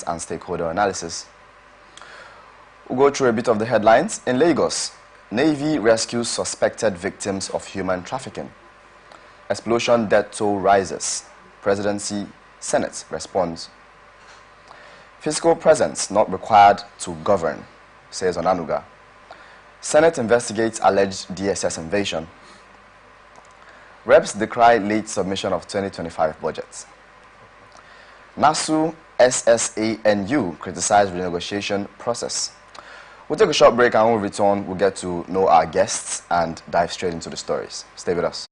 and stakeholder analysis. We'll go through a bit of the headlines. In Lagos, Navy rescues suspected victims of human trafficking. Explosion death toll rises. Presidency, Senate responds. Fiscal presence not required to govern, says Onanuga. Senate investigates alleged DSS invasion. Reps decry late submission of 2025 budget. NASU, SSANU criticized renegotiation process. We'll take a short break, and when we return, we'll get to know our guests and dive straight into the stories. Stay with us.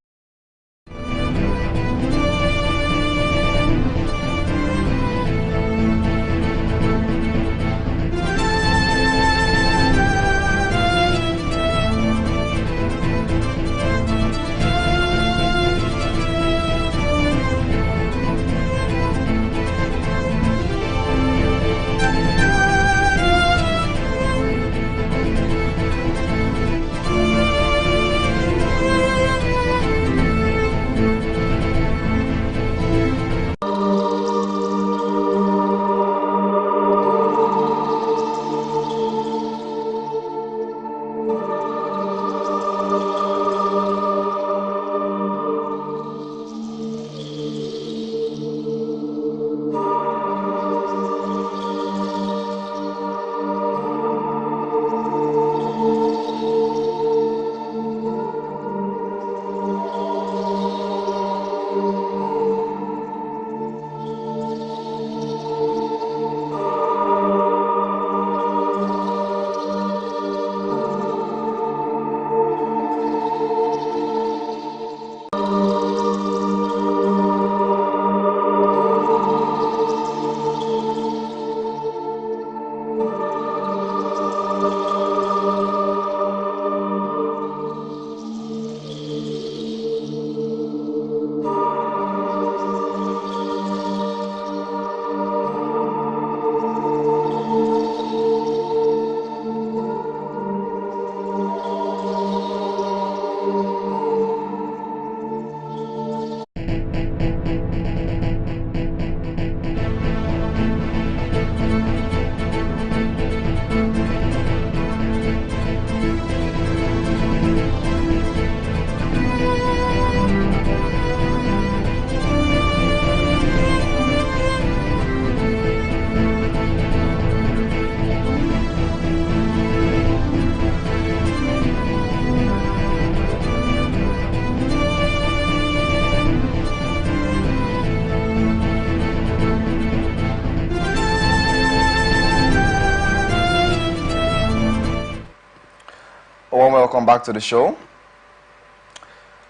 Welcome back to the show.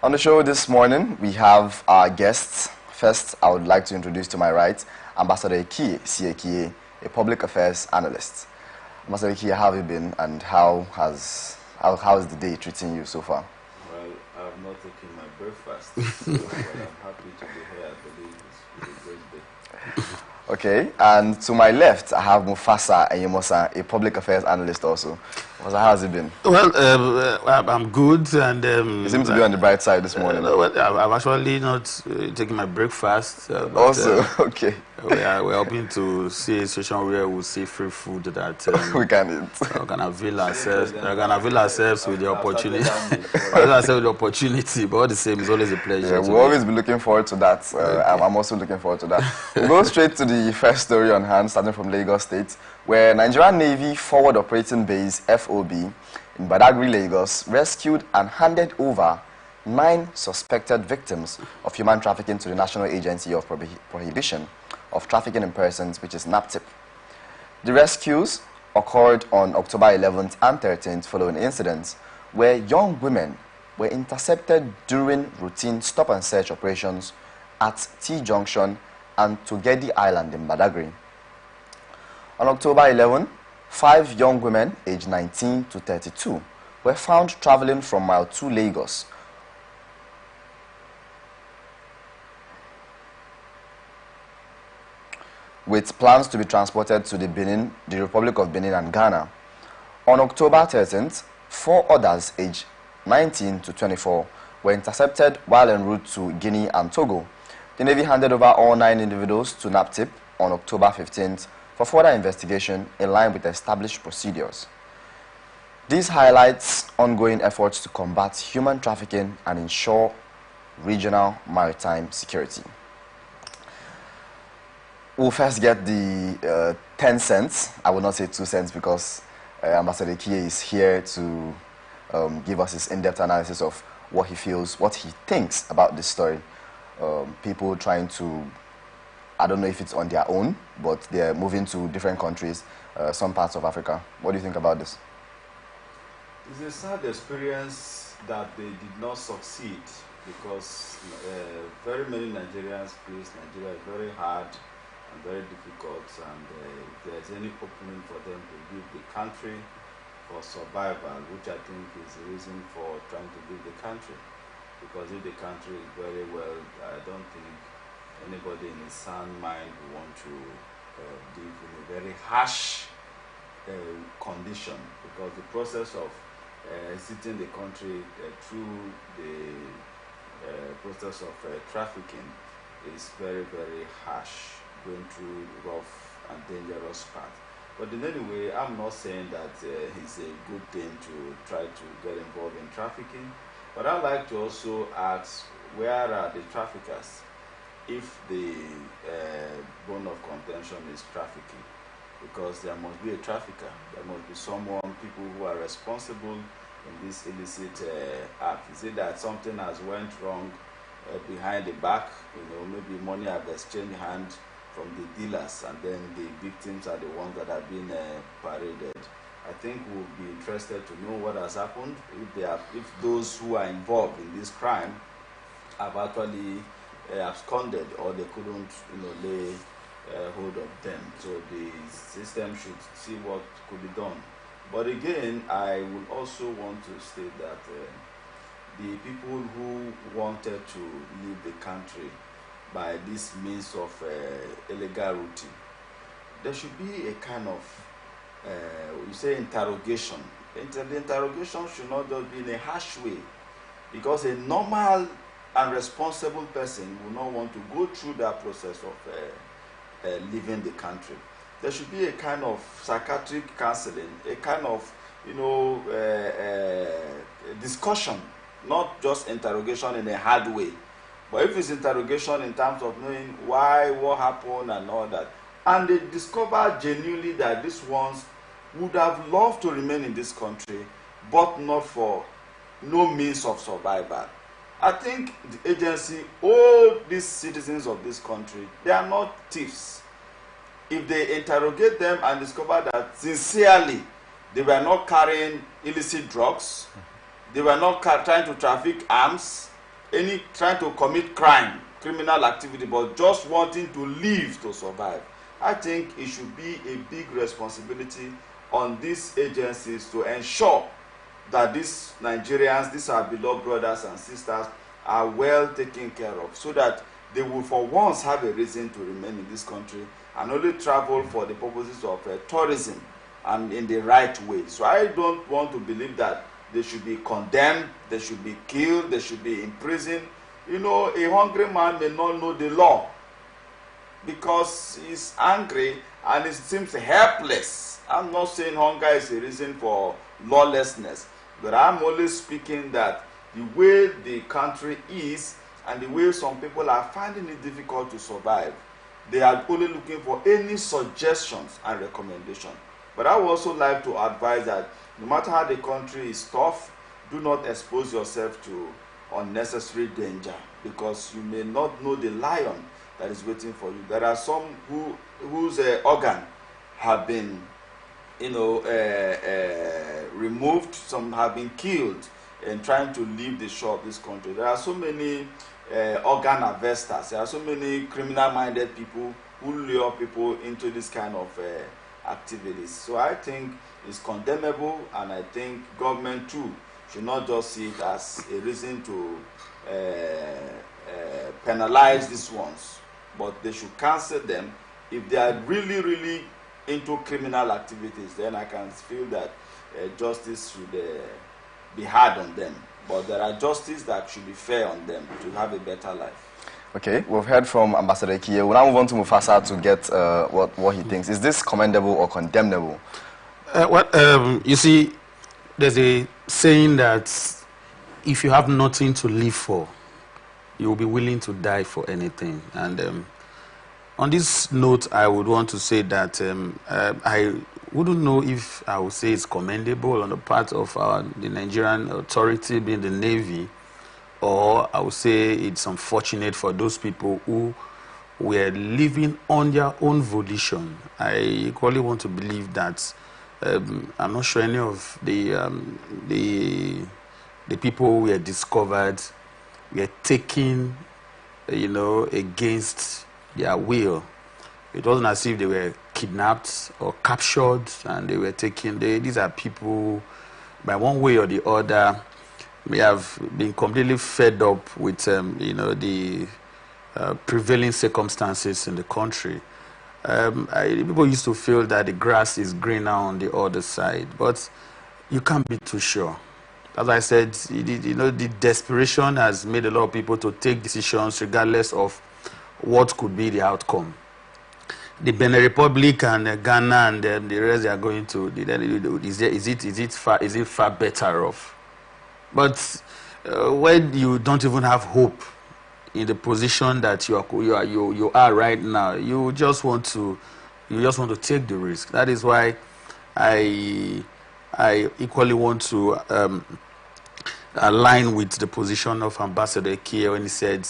On the show this morning, we have our guests. First, I would like to introduce to my right, Ambassador Ikie Siekie, a public affairs analyst. Ambassador Ikie, how have you been, and how is the day treating you so far? Well, I have not taken my breakfast, so I'm happy to be here. I believe it's a great day. Okay, and to my left, I have Mufasa Enyemosa, a public affairs analyst also. Mufasa, how has it been? Well, I'm good, and you seem to be on the bright side this morning. Well, I'm actually not taking my breakfast. Also, okay. We're hoping to see a situation where we'll see free food that we can eat. We can avail ourselves with the opportunity. But all the same, it's always a pleasure. Yeah, we'll always be looking forward to that. I'm also looking forward to that. We'll go straight to the first story on hand, starting from Lagos State, where Nigerian Navy Forward Operating Base, FOB, in Badagry, Lagos, rescued and handed over 9 suspected victims of human trafficking to the National Agency of Prohibition of Trafficking in Persons, which is NAPTIP. The rescues occurred on October 11th and 13th following incidents where young women were intercepted during routine stop-and-search operations at T-Junction and Tugedi Island in Badagry. On October 11, 5 young women aged 19 to 32 were found traveling from Mile 2 Lagos with plans to be transported to the Republic of Benin and Ghana. On October 13th, 4 others aged 19 to 24 were intercepted while en route to Guinea and Togo. The Navy handed over all 9 individuals to NAPTIP on October 15th for further investigation in line with established procedures. This highlights ongoing efforts to combat human trafficking and ensure regional maritime security. We'll first get the 10 cents. I will not say 2 cents because Ambassador Kie is here to give us his in-depth analysis of what he feels, what he thinks about this story. People trying to, I don't know if it's on their own, but they're moving to different countries, some parts of Africa. What do you think about this? It's a sad experience that they did not succeed because very many Nigerians feel Nigeria is very hard and very difficult, and if there's any opening for them to leave the country for survival, which I think is the reason for trying to leave the country. Because if the country is very well, I don't think anybody in his sound mind would want to live in a very harsh condition, because the process of exiting the country through the process of trafficking is very, very harsh, going through rough and dangerous path. But in any way, I'm not saying that it's a good thing to try to get involved in trafficking. But I'd like to also ask, where are the traffickers if the bone of contention is trafficking? Because there must be a trafficker. There must be people who are responsible in this illicit act. Is it that something has went wrong behind the back? Maybe money have exchanged hands from the dealers, and then the victims are the ones that have been paraded. I think we'll be interested to know what has happened, if those who are involved in this crime have actually absconded, or they couldn't lay hold of them. So the system should see what could be done. But again, I would also want to state that the people who wanted to leave the country by this means of illegal routing, there should be a kind of you say interrogation. The interrogation should not just be in a harsh way, because a normal and responsible person will not want to go through that process of leaving the country. There should be a kind of psychiatric counseling, a kind of discussion, not just interrogation in a hard way. But if it's interrogation in terms of knowing why, what happened, and all that, and they discover genuinely that these ones would have loved to remain in this country, but not for no means of survival, I think the agency, all these citizens of this country, they are not thieves. If they interrogate them and discover that sincerely they were not carrying illicit drugs, they were not trying to traffic arms, trying to commit crime, criminal activity, but just wanting to live to survive, I think it should be a big responsibility on these agencies to ensure that these Nigerians, these our beloved brothers and sisters, are well taken care of, so that they will for once have a reason to remain in this country and only travel for the purposes of tourism and in the right way. So I don't want to believe that they should be condemned, they should be killed, they should be imprisoned. A hungry man may not know the law because he's angry and he seems helpless. I'm not saying hunger is a reason for lawlessness, but I'm only speaking that the way the country is and the way some people are finding it difficult to survive, they are only looking for any suggestions and recommendations. But I would also like to advise that no matter how the country is tough, do not expose yourself to unnecessary danger, because you may not know the lion that is waiting for you. There are some whose organ have been removed, some have been killed in trying to leave the shore of this country. There are so many organ harvesters, there are so many criminal-minded people who lure people into this kind of activities. So I think it's condemnable, and I think government too should not just see it as a reason to penalize these ones, but they should cancel them. If they are really, really into criminal activities, then I can feel that justice should be hard on them. but there are justice that should be fair on them to have a better life. Okay, we've heard from Ambassador Kiye. We'll now move on to Mufasa to get what he thinks. Is this commendable or condemnable? You see, there's a saying that if you have nothing to live for, you will be willing to die for anything. And on this note, I would want to say that I wouldn't know if I would say it's commendable on the part of the Nigerian authority, being the Navy, or I would say it's unfortunate for those people who were living on their own volition. I equally want to believe that I'm not sure any of the people who were discovered were taken, against their will. It wasn't as if they were kidnapped or captured and they were taken. These are people, by one way or the other, may have been completely fed up with, the prevailing circumstances in the country. People used to feel that the grass is greener on the other side, but you can't be too sure. As I said, the desperation has made a lot of people to take decisions regardless of what could be the outcome. The Benin Republic and Ghana and the rest they are going to, is it far better off? But when you don't even have hope in the position that you are right now, you just want to take the risk. That is why I equally want to align with the position of Ambassador Kiye when he said,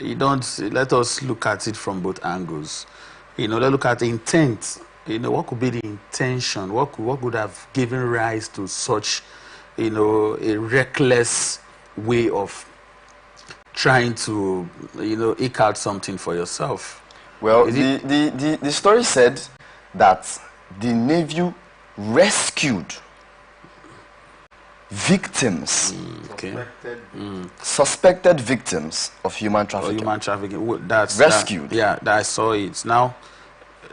let us look at it from both angles. Let's look at the intent. What could be the intention? What could have given rise to such, a reckless way of trying to, eke out something for yourself? Well, the story said that the Navy rescued victims, suspected victims of human trafficking. That's rescued. I saw it. Now,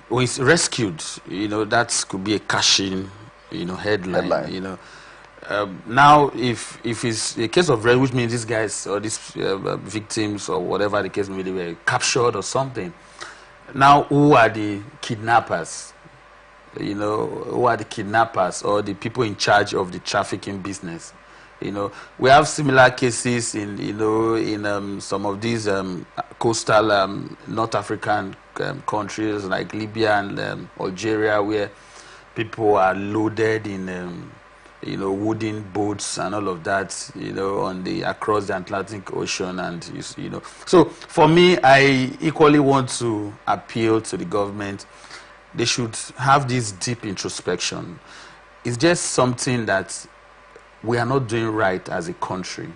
when it's rescued, that could be a cashing, headline. Now, if it's a case of which means these guys or these victims or whatever the case may be, they were captured or something. Now, who are the kidnappers? Who are the kidnappers or the people in charge of the trafficking business? We have similar cases in some of these coastal North African countries like Libya and Algeria, where people are loaded in wooden boats and all of that, across the Atlantic Ocean, and So for me, I equally want to appeal to the government. They should have this deep introspection. It's just something that we are not doing right as a country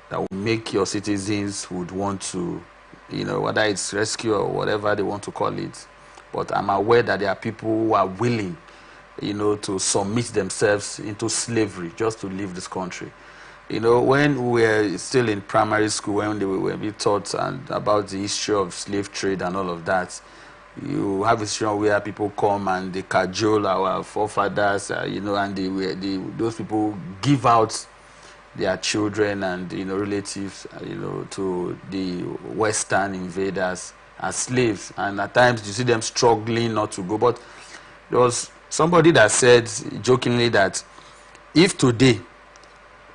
that will make your citizens would want to, whether it's rescue or whatever they want to call it. But I'm aware that there are people who are willing, to submit themselves into slavery just to leave this country. When we were still in primary school, when they were being taught about the history of slave trade and all of that, you have a situation where people come and they cajole our forefathers, and those people give out their children and relatives, to the Western invaders as slaves. And at times you see them struggling not to go. But there was somebody that said jokingly that if today,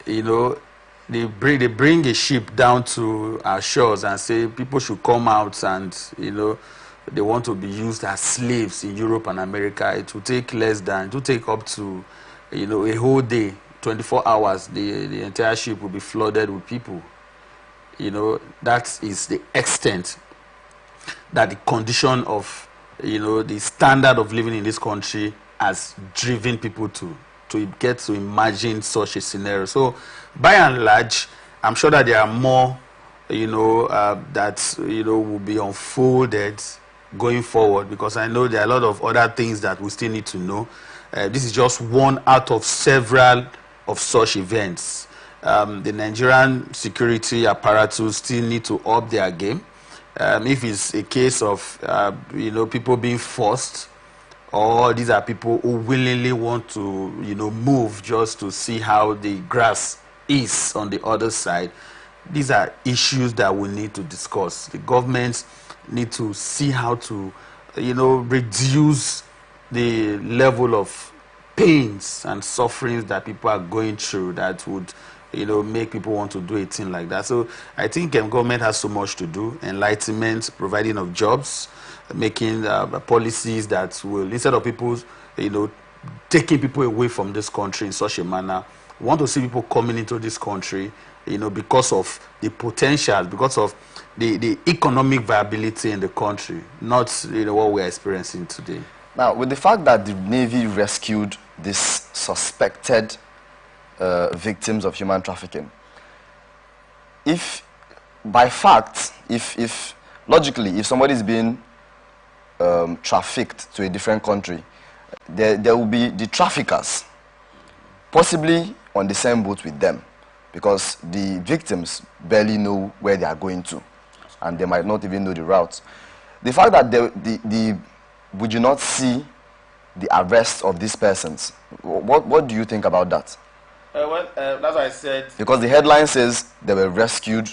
they bring a ship down to our shores and say people should come out and they want to be used as slaves in Europe and America, it will take up to, a whole day, 24 hours. The entire ship will be flooded with people. That is the extent that the condition of, the standard of living in this country has driven people to get to imagine such a scenario. So, by and large, I'm sure that there are more, that, will be unfolded going forward, because I know there are a lot of other things that we still need to know. This is just one out of several of such events. The Nigerian security apparatus still need to up their game. If it's a case of people being forced, or these are people who willingly want to move just to see how the grass is on the other side. These are issues that we need to discuss. The governments need to see how to, reduce the level of pains and sufferings that people are going through that would, make people want to do a thing like that. So I think government has so much to do: enlightenment, providing of jobs, making policies that will, instead of people, taking people away from this country in such a manner, we want to see people coming into this country, because of the potential, because of the economic viability in the country, not, what we're experiencing today. Now, with the fact that the Navy rescued these suspected victims of human trafficking, if logically, if somebody is being trafficked to a different country, there will be the traffickers, possibly on the same boat with them, because the victims barely know where they are going to, and they might not even know the route. The fact that would you not see the arrest of these persons, what do you think about that? That's what I said. Because the headline says they were rescued,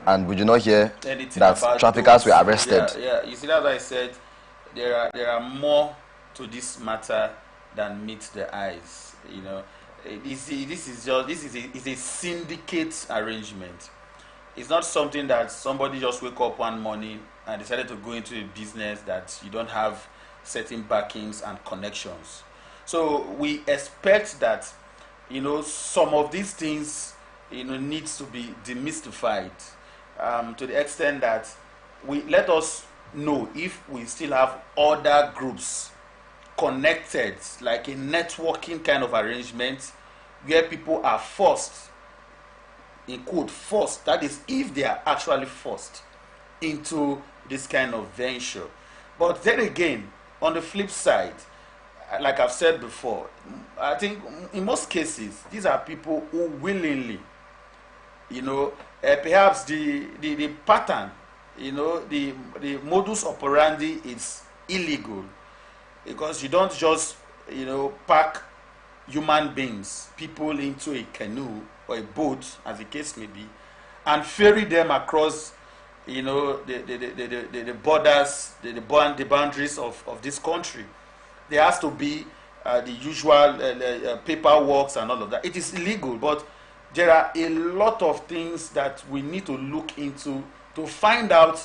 and would you not hear that traffickers were arrested? Yeah. You see, that's what I said. There are more to this matter than meets the eyes. This is a syndicate arrangement. It's not something that somebody just wake up one morning and decided to go into a business that you don't have certain backings and connections. So we expect that, some of these things, needs to be demystified, to the extent that let us know if we still have other groups connected, like a networking kind of arrangement, where people are forced, in quote, forced, that is, if they are actually forced into this kind of venture. But then again, on the flip side, like I've said before, I think in most cases, these are people who willingly, perhaps the pattern, the modus operandi is illegal, because you don't just, pack human beings, people, into a canoe or a boat, as the case may be, and ferry them across, the borders, the boundaries of this country. There has to be the usual paperwork and all of that. It is illegal, but there are a lot of things that we need to look into to find out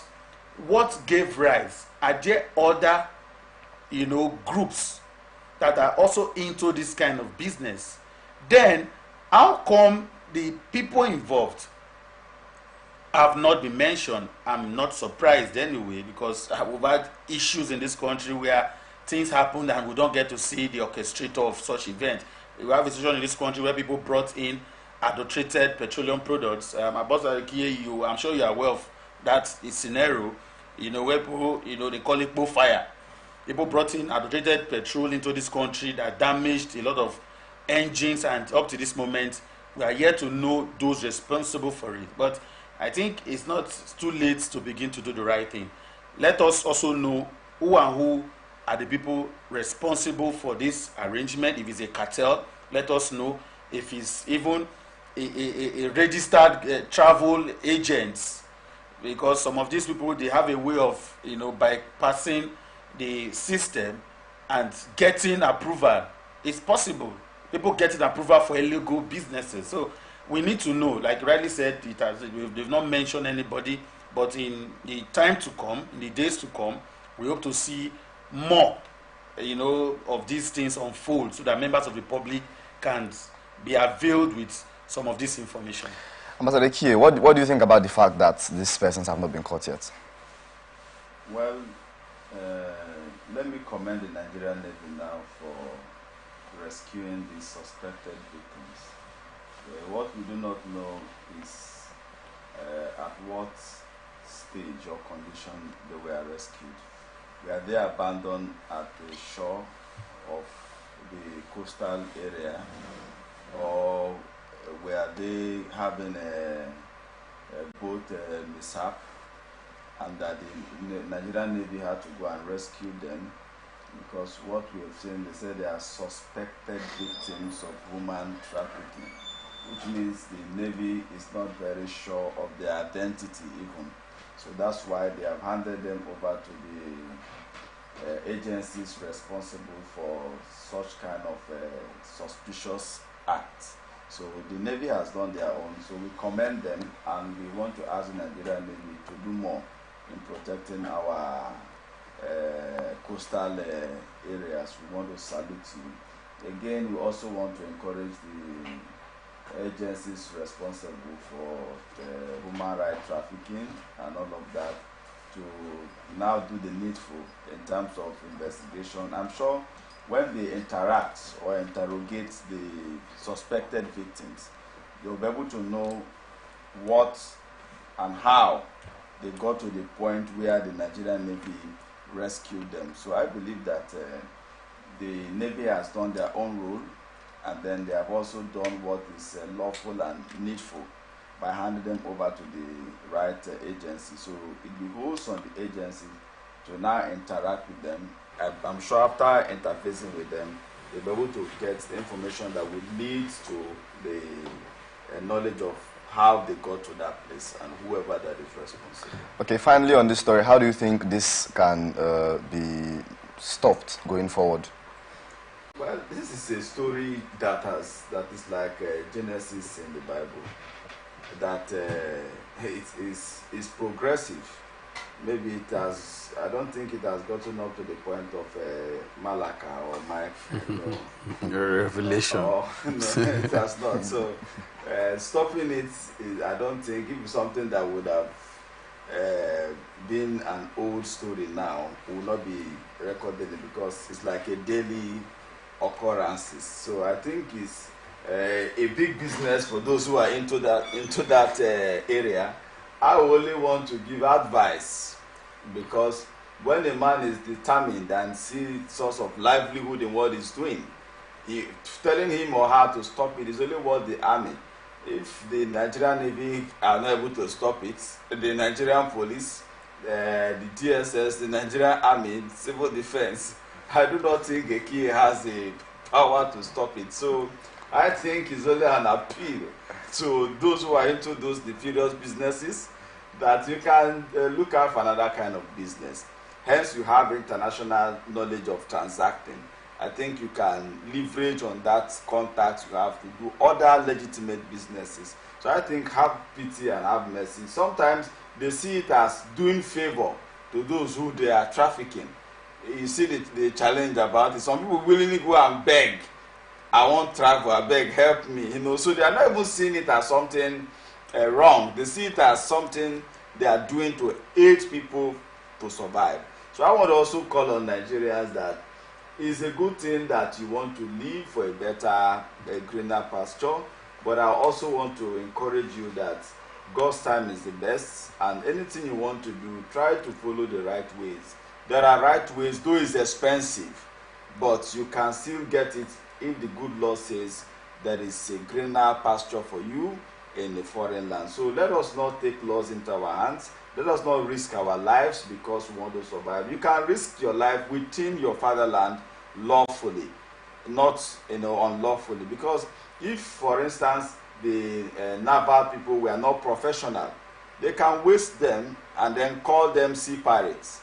what gave rise. Are there other, groups that are also into this kind of business? Then, how come the people involved have not been mentioned? I'm not surprised anyway, because we've had issues in this country where things happen and we don't get to see the orchestrator of such events. We have a situation in this country where people brought in adulterated petroleum products. I'm sure you are aware of that scenario, where people, they call it fire. People brought in adulterated petrol into this country that damaged a lot of engines, and up to this moment, we are yet to know those responsible for it. But I think it's not too late to begin to do the right thing. Let us also know who are the people responsible for this arrangement. If it's a cartel, let us know. If it's even a registered travel agents, because some of these people, they have a way of, bypassing the system and getting approval. It's possible. People getting approval for illegal businesses. So we need to know, like rightly said, they've not mentioned anybody, but in the time to come, in the days to come, we hope to see more, of these things unfold, so that members of the public can be availed with some of this information. Ambassador Kie, what do you think about the fact that these persons have not been caught yet? Well, let me commend the Nigerian Navy now for rescuing the suspected victims. What we do not know is at what stage or condition they were rescued. Were they abandoned at the shore of the coastal area, or were they having a boat mishap, and that the Nigerian Navy had to go and rescue them? Because what we have seen, they say they are suspected victims of human trafficking. which means the Navy is not very sure of their identity even. So that's why they have handed them over to the agencies responsible for such kind of suspicious acts. So the Navy has done their own, so we commend them, and we want to ask the Nigerian Navy to do more in protecting our coastal areas. We want to salute you. Again, we also want to encourage the agencies responsible for human rights trafficking and all of that to now do the needful in terms of investigation. I'm sure when they interact or interrogate the suspected victims, they'll be able to know what and how they got to the point where the Nigerian Navy rescued them. So I believe that the Navy has done their own role, and then they have also done what is lawful and needful by handing them over to the right agency. So it behoves on the agency to now interact with them. I'm sure after interfacing with them, they'll be able to get the information that will lead to the knowledge of how they got to that place and whoever that is responsible. Okay, finally on this story, how do you think this can be stopped going forward? Well, this is a story that is like Genesis in the Bible, that it is progressive. Maybe it has, I don't think it has gotten up to the point of Malacca or Mike, Revelation. No, it has not. So stopping it, I don't think, if it's something that would have been an old story now, will not be recorded, because it's like a daily occurrences. So I think it's a big business for those who are into that area. I only want to give advice, because when a man is determined and see source of livelihood in what he's doing, telling him or her to stop it is only what the army. If the Nigerian Navy are not able to stop it, the Nigerian police, the DSS, the Nigerian Army, Civil Defense, I do not think a key has a power to stop it. So I think it's only an appeal to those who are into those nefarious businesses that you can look out for another kind of business. Hence, you have international knowledge of transacting. I think you can leverage on that contact you have to do other legitimate businesses. So I think have pity and have mercy. Sometimes they see it as doing favor to those who they are trafficking. You see the challenge about it. Some people willingly go and beg. I won't travel, I beg, help me. So they are not even seeing it as something wrong. They see it as something they are doing to aid people to survive. So I want to also call on Nigerians that it's a good thing that you want to live for a better, a greener pasture, but I also want to encourage you that God's time is the best, and anything you want to do, try to follow the right ways. There are right ways, though it's expensive, but you can still get it if the good Lord says there is a greener pasture for you in a foreign land. So let us not take laws into our hands. Let us not risk our lives because we want to survive. You can risk your life within your fatherland lawfully, not unlawfully. Because if, for instance, the naval people were not professional, they can waste them and then call them sea pirates.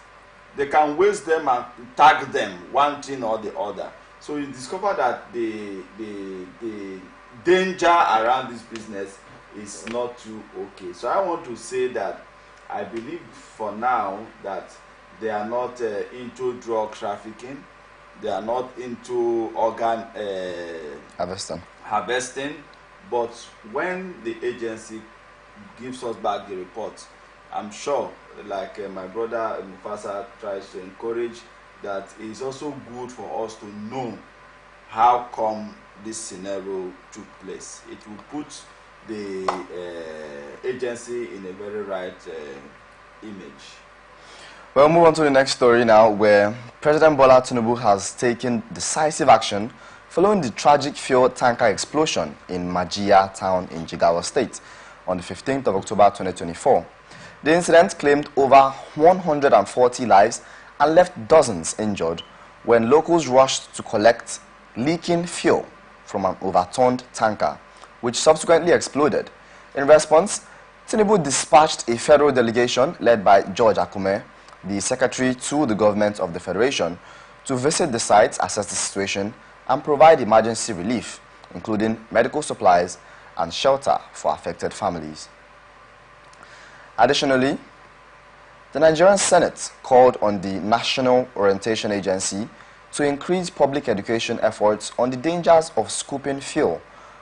They can waste them and tag them one thing or the other. So you discover that the danger around this business is not too okay. So I want to say that I believe for now that they are not into drug trafficking. They are not into organ harvesting. But when the agency gives us back the report, I'm sure, like my brother Mufasa tries to encourage, that it's also good for us to know how come this scenario took place. It will put the agency in a very right image. We'll move on to the next story now, where President Bola Tinubu has taken decisive action following the tragic fuel tanker explosion in Majia town in Jigawa State on the 15th of October 2024. The incident claimed over 140 lives and left dozens injured when locals rushed to collect leaking fuel from an overturned tanker which subsequently exploded. In response, Tinubu dispatched a federal delegation led by George Akume, the secretary to the government of the federation, to visit the sites, assess the situation, and provide emergency relief, including medical supplies and shelter for affected families. Additionally, the Nigerian Senate called on the National Orientation Agency to increase public education efforts on the dangers of scooping fuel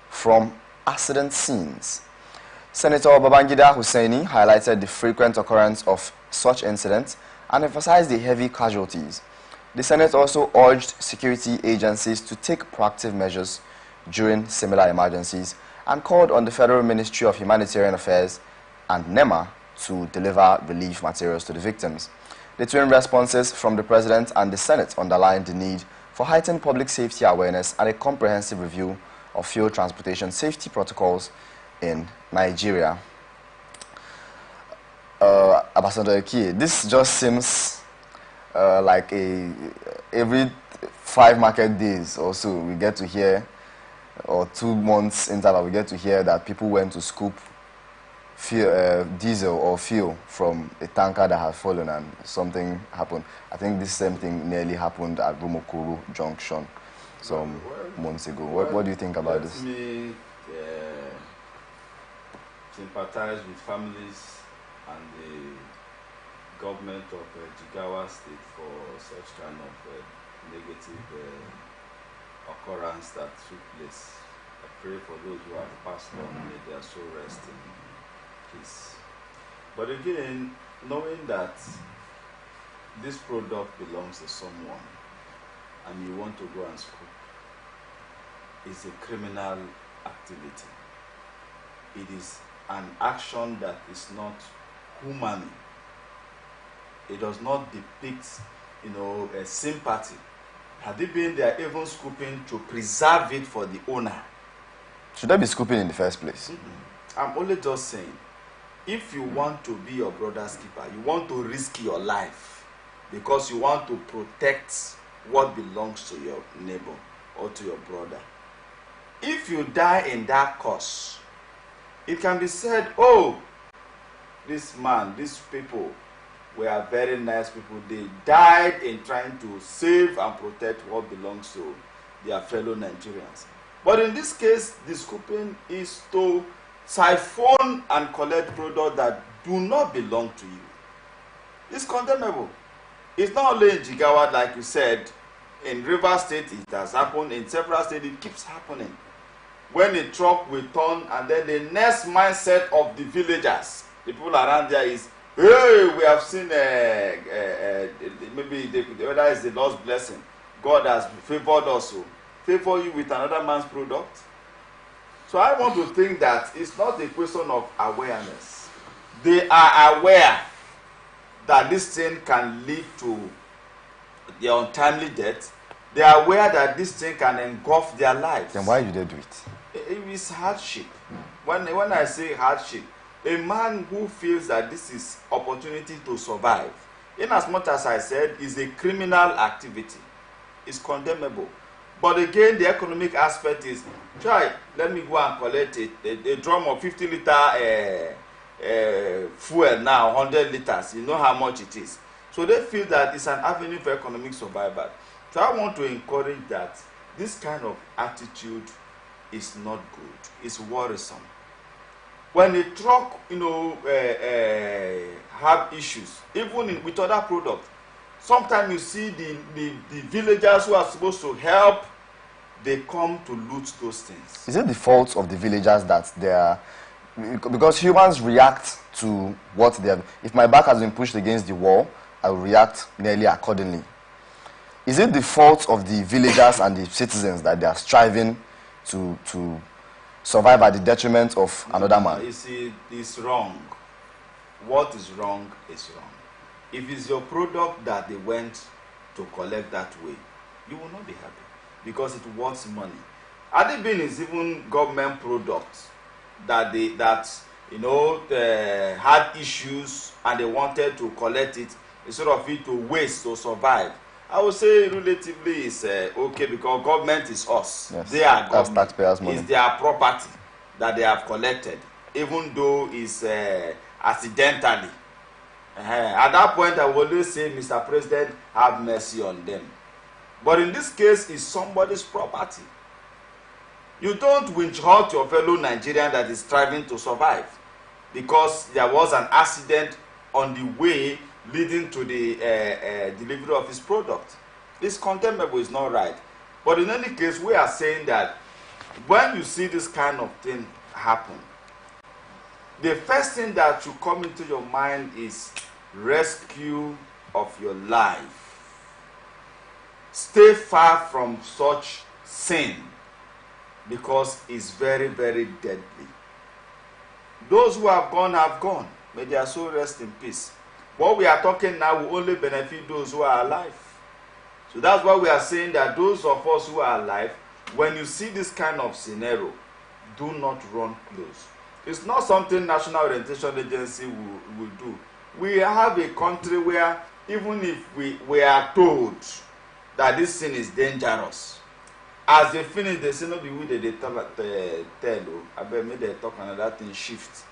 from accident scenes. Senator Babangida Hussaini highlighted the frequent occurrence of such incidents and emphasized the heavy casualties. The Senate also urged security agencies to take proactive measures during similar emergencies and called on the Federal Ministry of Humanitarian Affairs and NEMA to deliver relief materials to the victims. The twin responses from the President and the Senate underlined the need for heightened public safety awareness and a comprehensive review of fuel transportation safety protocols in Nigeria. Ambassador Eki, this just seems like every 5 market days or so we get to hear, or 2 months interval, we get to hear that people went to scoop diesel or fuel from a tanker that had fallen and something happened. I think this same thing nearly happened at Rumokuru Junction some months ago. What do you think about this? Let me sympathize with families and the government of Jigawa State for such kind of negative occurrence that took place. I pray for those who have passed on, may their soul rest in peace. But again, knowing that this product belongs to someone and you want to go and scoop, is a criminal activity. It is an action that is not human. It does not depict, a sympathy. Had it been they are even scooping to preserve it for the owner? Should they be scooping in the first place? I'm only just saying, if you want to be your brother's keeper, you want to risk your life because you want to protect what belongs to your neighbor or to your brother. If you die in that cause, it can be said, oh, this man, these people were very nice people. They died in trying to save and protect what belongs to their fellow Nigerians. But in this case, the scooping is to siphon and collect products that do not belong to you. It's condemnable. It's not only in Jigawa, like you said, in Rivers State it has happened, in several states it keeps happening. When a truck will turn and then the next mindset of the villagers, the people around there is, hey, we have seen maybe whether it's the Lord's blessing. God has favored us, so favor you with another man's product. So I want to think that it's not a question of awareness. They are aware that this thing can lead to their untimely death. They are aware that this thing can engulf their lives. Then why do they do it? It is hardship. When I say hardship, a man who feels that this is opportunity to survive, in as much as I said, is a criminal activity, is condemnable. But again, the economic aspect is, try, let me go and collect a drum of 50-liter fuel now, 100 liters. You know how much it is. So they feel that it's an avenue for economic survival. So I want to encourage that this kind of attitude is not good. It's worrisome. When a truck, have issues, even with other products, sometimes you see the villagers who are supposed to help, they come to loot those things. Is it the fault of the villagers that they are, because humans react to what they have. If my back has been pushed against the wall, I will react nearly accordingly. Is it the fault of the villagers and the citizens that they are striving to survive at the detriment of another man? You see, it's wrong. What is wrong is wrong. If it's your product that they went to collect that way, you will not be happy because it wants money. Had it been is even government products that they had issues and they wanted to collect it instead of it to waste to survive, I would say relatively it's okay because government is us. Yes. They are government. Taxpayers' money. It's their property. that they have collected, even though it's accidentally. At that point, I will always say, Mr. President, have mercy on them. But in this case, it's somebody's property. You don't winch out your fellow Nigerian that is striving to survive because there was an accident on the way leading to the delivery of his product. It's condemnable, it's not right. But in any case, we are saying that when you see this kind of thing happen, the first thing that should come into your mind is rescue of your life. Stay far from such sin because it's very, very deadly. Those who have gone have gone. May their soul rest in peace. What we are talking now will only benefit those who are alive. So that's why we are saying that those of us who are alive, when you see this kind of scenario, do not run close. It's not something National Orientation Agency will do. We have a country where even if we are told that this thing is dangerous, as they finish, they say, no, be with they tell, I bet me they talk another thing shift.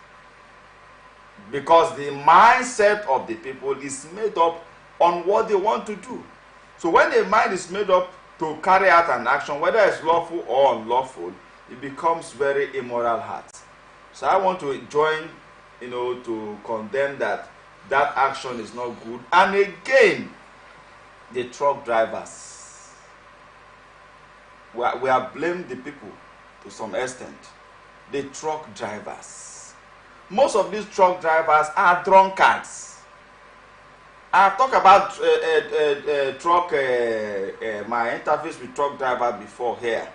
Because the mindset of the people is made up on what they want to do. So when the mind is made up to carry out an action, whether it's lawful or unlawful, it becomes very immoral heart. So I want to join, to condemn that action is not good. And again, the truck drivers. We have blamed the people to some extent. The truck drivers. Most of these truck drivers are drunkards. I've talked about truck, my interviews with truck driver before here,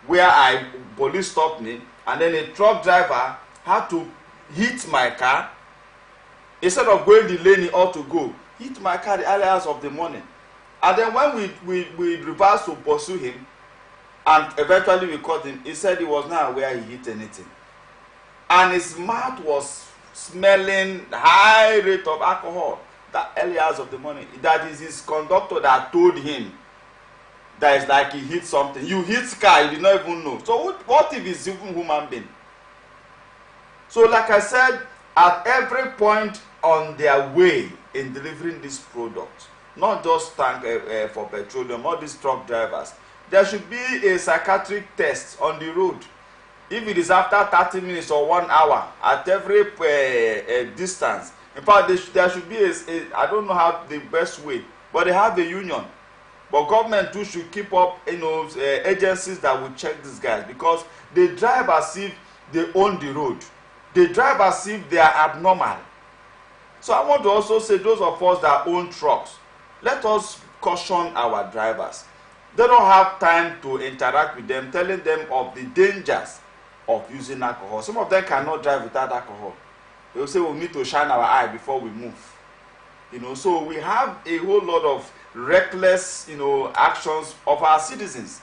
where police stopped me, and then a truck driver had to hit my car. Instead of going the lane he ought to go, hit my car the early hours of the morning. And then when we reversed to pursue him, and eventually we caught him, he said he was not aware he hit anything. And his mouth was smelling high rate of alcohol the early hours of the morning. That is his conductor that told him that it's like he hit something. You hit car, you did not even know. So what if it's even human being? So like I said, at every point on their way in delivering this product, not just tank for petroleum, all these truck drivers, there should be a psychiatric test on the road. If it is after 30 minutes or 1 hour, at every distance. In fact, there should be I don't know how the best way, but they have the union. But government too should keep up, agencies that will check these guys, because they drive as if they own the road. They drive as if they are abnormal. So I want to also say, those of us that own trucks, let us caution our drivers. They don't have time to interact with them, telling them of the dangers of using alcohol. Some of them cannot drive without alcohol. They will say we need to shine our eye before we move. So we have a whole lot of reckless, actions of our citizens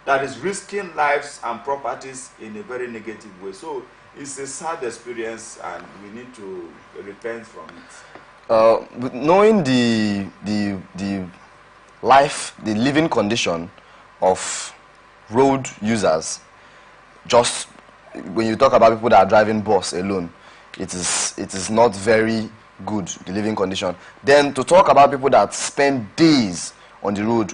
that is risking lives and properties in a very negative way. So it's a sad experience, and we need to repent from it. Knowing the living condition of road users, just when you talk about people that are driving bus alone, it is not very good, the living condition. Then to talk about people that spend days on the road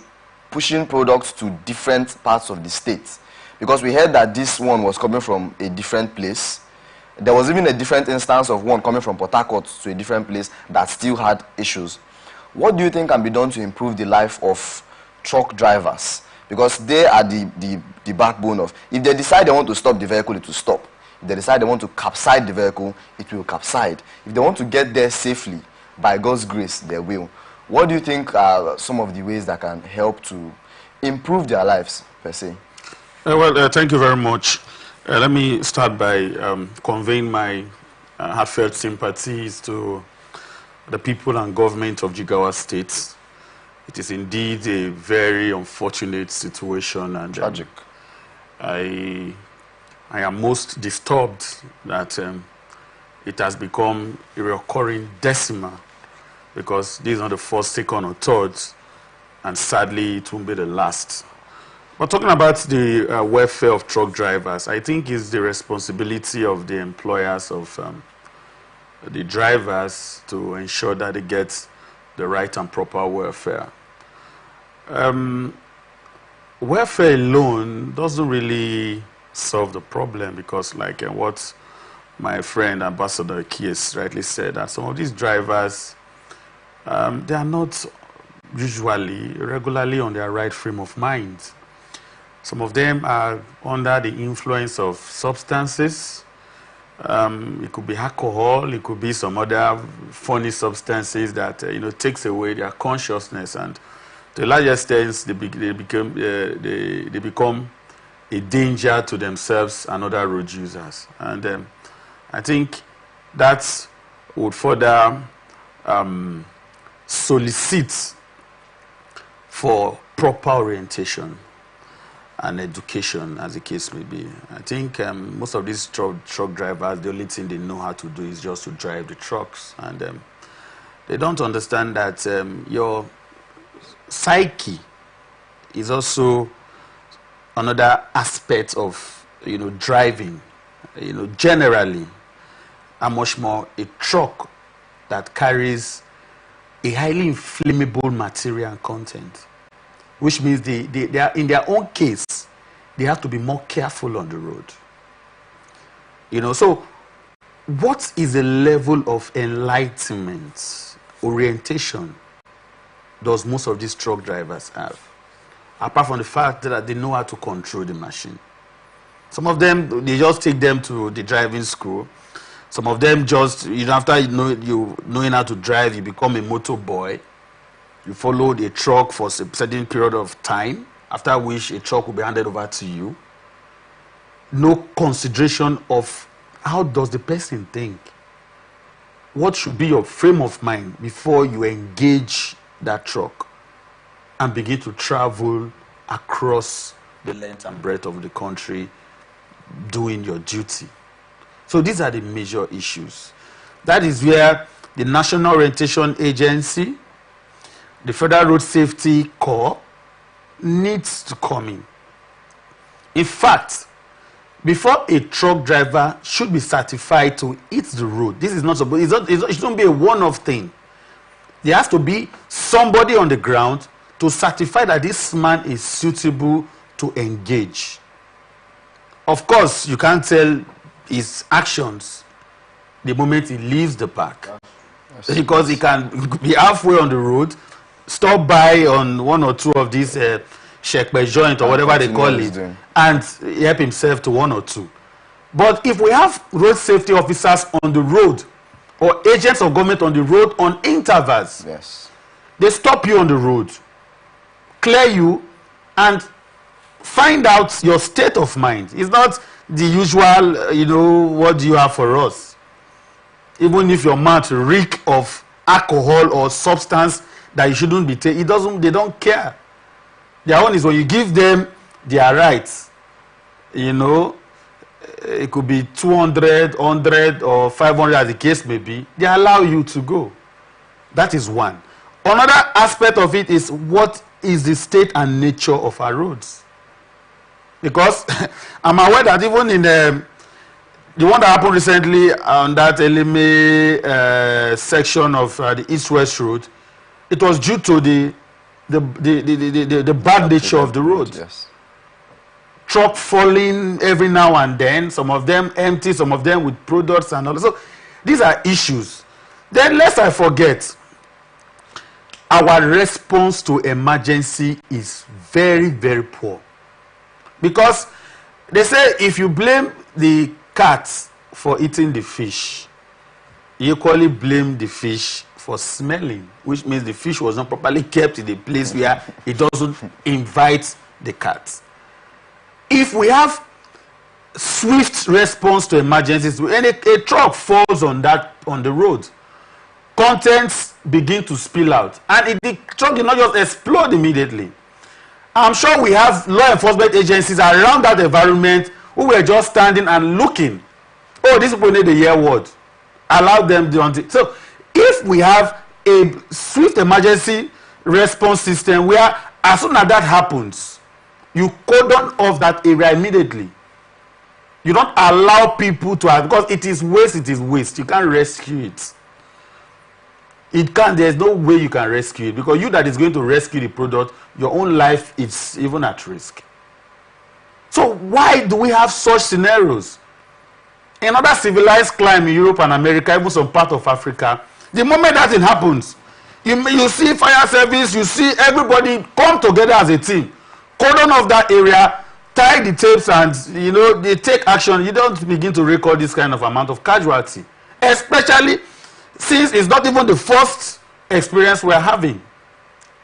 pushing products to different parts of the state, because we heard that this one was coming from a different place. There was even a different instance of one coming from Port Harcourt to a different place that still had issues. What do you think can be done to improve the life of truck drivers? Because they are the backbone of, if they decide they want to stop the vehicle, it will stop. If they decide they want to capsize the vehicle, it will capsize. If they want to get there safely, by God's grace, they will. What do you think are some of the ways that can help to improve their lives, per se? Thank you very much. Let me start by conveying my heartfelt sympathies to the people and government of Jigawa State. It is indeed a very unfortunate situation, and tragic. I am most disturbed that it has become a recurring decimal, because this is not the first, second, or third, and sadly it won't be the last. We're talking about the welfare of truck drivers. I think it's the responsibility of the employers of the drivers to ensure that they get the right and proper welfare. Welfare alone doesn't really solve the problem, because like what my friend Ambassador Kies rightly said, that some of these drivers, they are not regularly on their right frame of mind. Some of them are under the influence of substances. It could be alcohol, it could be some other funny substances that takes away their consciousness, and to a large extent they become a danger to themselves and other road users. And I think that would further solicit for proper orientation and education, as the case may be. I think most of these truck drivers, the only thing they know how to do is just to drive the trucks, and they don't understand that your psyche is also another aspect of driving. Generally, how much more a truck that carries a highly inflammable material and content, which means they are, in their own case, they have to be more careful on the road. So what is the level of enlightenment, orientation, does most of these truck drivers have? Apart from the fact that they know how to control the machine. Some of them, they just take them to the driving school. Some of them just, after knowing how to drive, you become a motor boy. You follow the truck for a certain period of time, after which a truck will be handed over to you. No consideration of how does the person think. What should be your frame of mind before you engage that truck and begin to travel across the length and breadth of the country doing your duty. So these are the major issues. That is where the National Orientation Agency, the Federal Road Safety Corps, needs to come in. In fact, before a truck driver should be certified to hit the road, this is not supposed, it shouldn't be a one-off thing. There has to be somebody on the ground to certify that this man is suitable to engage. Of course, you can't tell his actions the moment he leaves the park, because he can be halfway on the road, stop by on one or two of these shekpe joint or whatever they call it, and help himself to one or two. But if we have road safety officers on the road, or agents of government on the road on intervals, yes, they stop you on the road, clear you, and find out your state of mind. It's not the usual, what do you have for us? Even if your mouth reek of alcohol or substance that you shouldn't be taking, they don't care. Their own is when you give them their rights, it could be 200, 100, or 500 as the case may be, they allow you to go. That is one. Another aspect of it is what is the state and nature of our roads. Because I'm aware that even in the one that happened recently on that Eleme section of the East-West Road, it was due to the bad nature of the road. Yes. Truck falling every now and then, some of them empty, some of them with products and all. So these are issues. Then lest I forget, our response to emergency is very, very poor. Because they say if you blame the cats for eating the fish, you equally blame the fish for smelling, which means the fish was not properly kept in a place where it doesn't invite the cats. If we have swift response to emergencies, and a truck falls on the road, contents begin to spill out, and the truck did not just explode immediately. I'm sure we have law enforcement agencies around that environment who were just standing and looking. Oh, these people need to hear word. Allow them to. So if we have a swift emergency response system where as soon as that happens, You cordon off that area immediately. You don't allow people to, because it is waste. You can't rescue it. There's no way you can rescue it, because you that is going to rescue the product, your own life is even at risk. So why do we have such scenarios? In other civilized climes in Europe and America, even some part of Africa, the moment that thing happens, you see fire service, you see everybody come together as a team, cordon off that area, tie the tapes, and they take action. You don't begin to record this kind of amount of casualty, especially since it's not even the first experience we're having.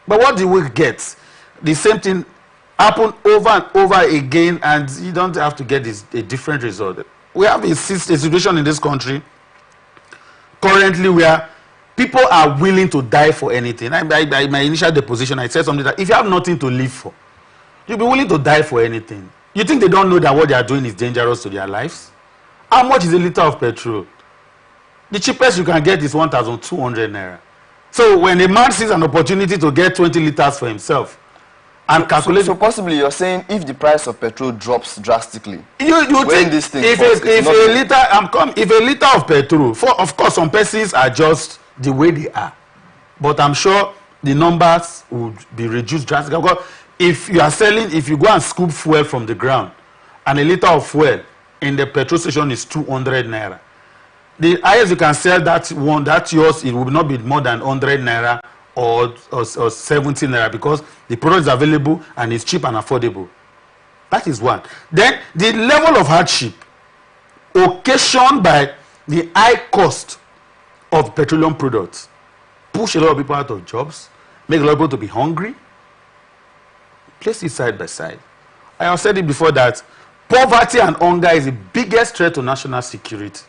But what do we get? The same thing happen over and over again, and you don't have to get a different result. We have a situation in this country currently where people are willing to die for anything. By my initial deposition, I said something that if you have nothing to live for, you'll be willing to die for anything. You think they don't know that what they are doing is dangerous to their lives? How much is a liter of petrol? The cheapest you can get is 1,200 naira. So when a man sees an opportunity to get 20 liters for himself and calculate... So possibly you're saying if the price of petrol drops drastically, you think this thing if a liter of petrol, of course some persons are just the way they are, but I'm sure the numbers would be reduced drastically. Because if you go and scoop fuel from the ground, and a liter of fuel in the petrol station is 200 naira, the highest you can sell that yours, it will not be more than 100 naira or 70 naira, because the product is available and it's cheap and affordable. That is one. Then the level of hardship occasioned by the high cost of petroleum products push a lot of people out of jobs, make a lot of people to be hungry. Place it side by side. I have said it before that poverty and hunger is the biggest threat to national security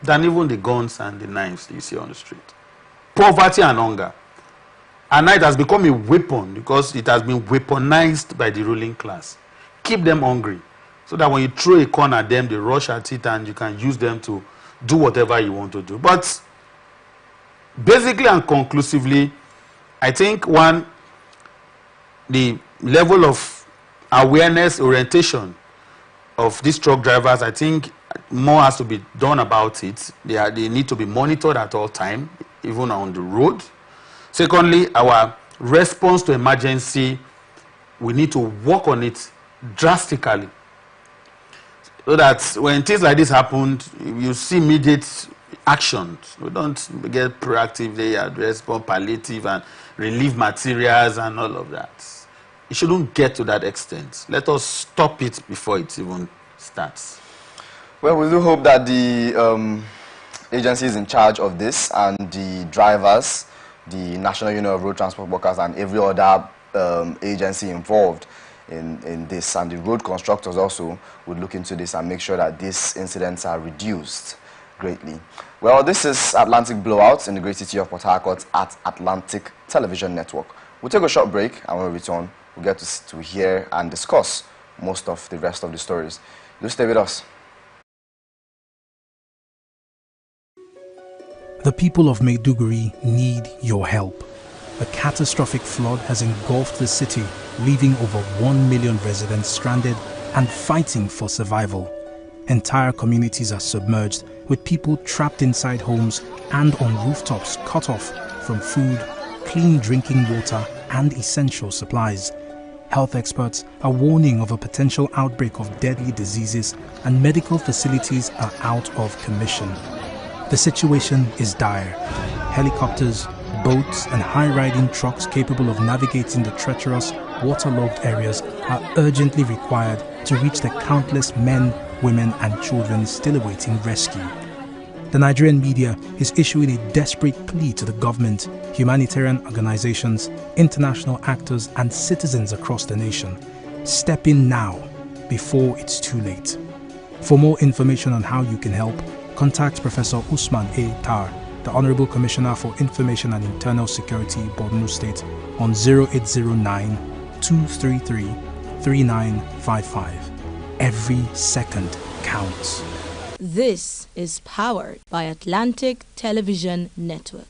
than even the guns and the knives you see on the street. Poverty and hunger. And now it has become a weapon because it has been weaponized by the ruling class. Keep them hungry so that when you throw a corn at them, they rush at it and you can use them to do whatever you want to do. But basically and conclusively, I think the level of awareness, orientation of these truck drivers, I think more has to be done about it. They need to be monitored at all time, even on the road. Secondly, our response to emergency, we need to work on it drastically, so that when things like this happen, you see immediate actions. We don't get proactive, they respond palliative and relief materials and all of that. It shouldn't get to that extent. Let us stop it before it even starts. Well, we do hope that the agencies in charge of this and the drivers, the National Union of Road Transport Workers, and every other agency involved in this, and the road constructors also would look into this and make sure that these incidents are reduced greatly. Well, this is Atlantic Blowout in the great city of Port Harcourt at Atlantic Television Network. We'll take a short break, and when we return, we'll get to hear and discuss most of the rest of the stories. Do stay with us. The people of Maiduguri need your help. A catastrophic flood has engulfed the city, leaving over 1 million residents stranded and fighting for survival. Entire communities are submerged, with people trapped inside homes and on rooftops cut off from food, clean drinking water, and essential supplies. Health experts are warning of a potential outbreak of deadly diseases, and medical facilities are out of commission. The situation is dire. Helicopters, boats, and high-riding trucks capable of navigating the treacherous, waterlogged areas are urgently required to reach the countless men, women, and children still awaiting rescue. The Nigerian media is issuing a desperate plea to the government, humanitarian organizations, international actors, and citizens across the nation. Step in now, before it's too late. For more information on how you can help, contact Professor Usman A. Tar, the Honorable Commissioner for Information and Internal Security, Borno State, on 0809-233-3955. Every second counts. This is powered by Atlantic Television Network.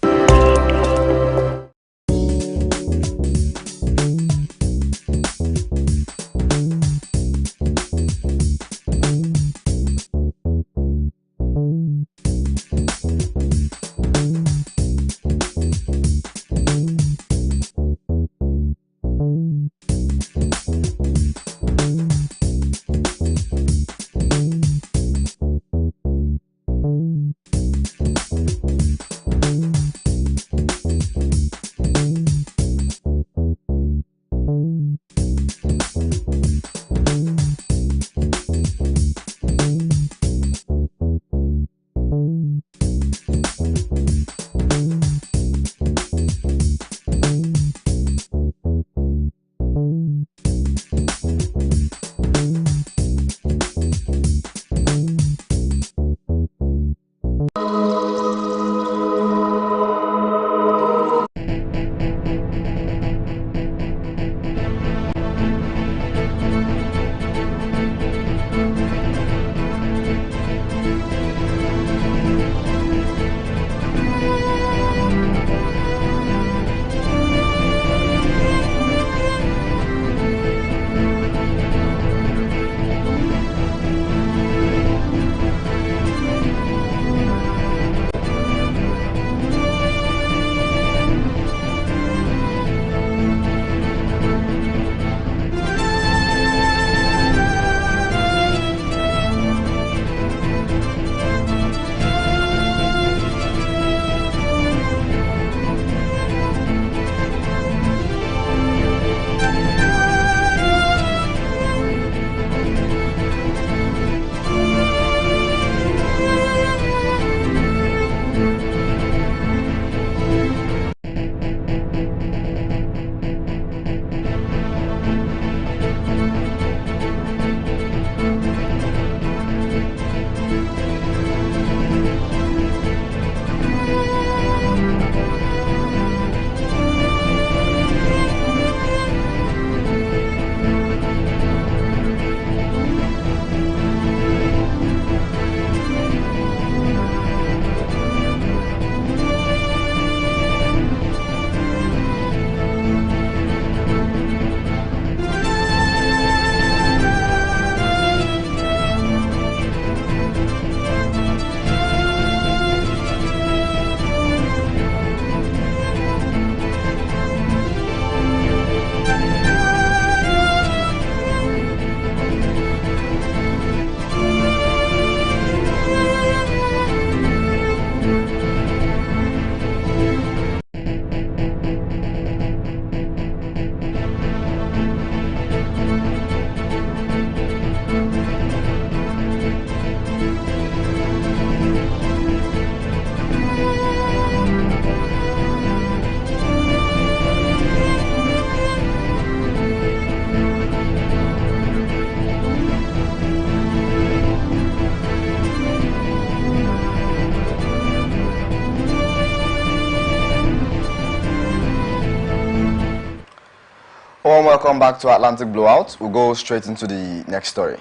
welcome back to Atlantic Blowout. We'll go straight into the next story.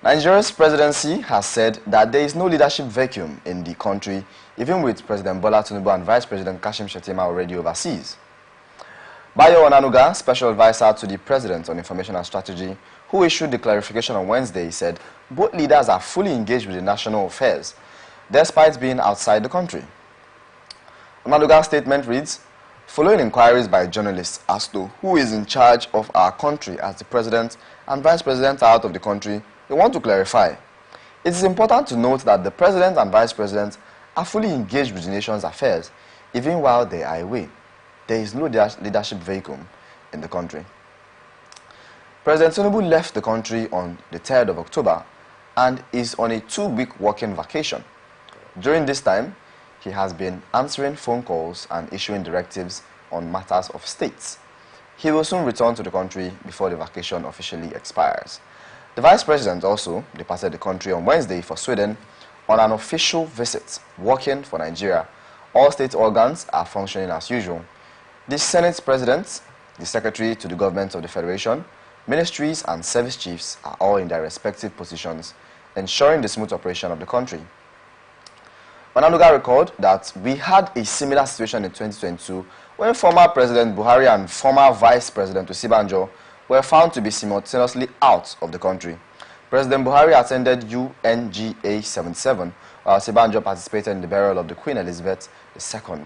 Nigeria's presidency has said that there is no leadership vacuum in the country, even with President Bola Tinubu and Vice President Kashim Shettima already overseas. Bayo Onanuga, special advisor to the President on Information and Strategy, who issued the clarification on Wednesday, said both leaders are fully engaged with the national affairs, despite being outside the country. Onanuga's statement reads, following inquiries by journalists as to who is in charge of our country as the President and Vice President are out of the country, we want to clarify. It is important to note that the President and Vice President are fully engaged with the nation's affairs, even while they are away. There is no leadership vacuum in the country. President Tinubu left the country on the 3rd of October and is on a 2-week working vacation. During this time, he has been answering phone calls and issuing directives on matters of state. He will soon return to the country before the vacation officially expires. The Vice President also departed the country on Wednesday for Sweden on an official visit, working for Nigeria. All state organs are functioning as usual. The Senate President, the Secretary to the Government of the Federation, ministries and service chiefs are all in their respective positions, ensuring the smooth operation of the country. Onanuga recalled that we had a similar situation in 2022 when former President Buhari and former Vice President Osibanjo were found to be simultaneously out of the country. President Buhari attended UNGA 77, while Osibanjo participated in the burial of the Queen Elizabeth II.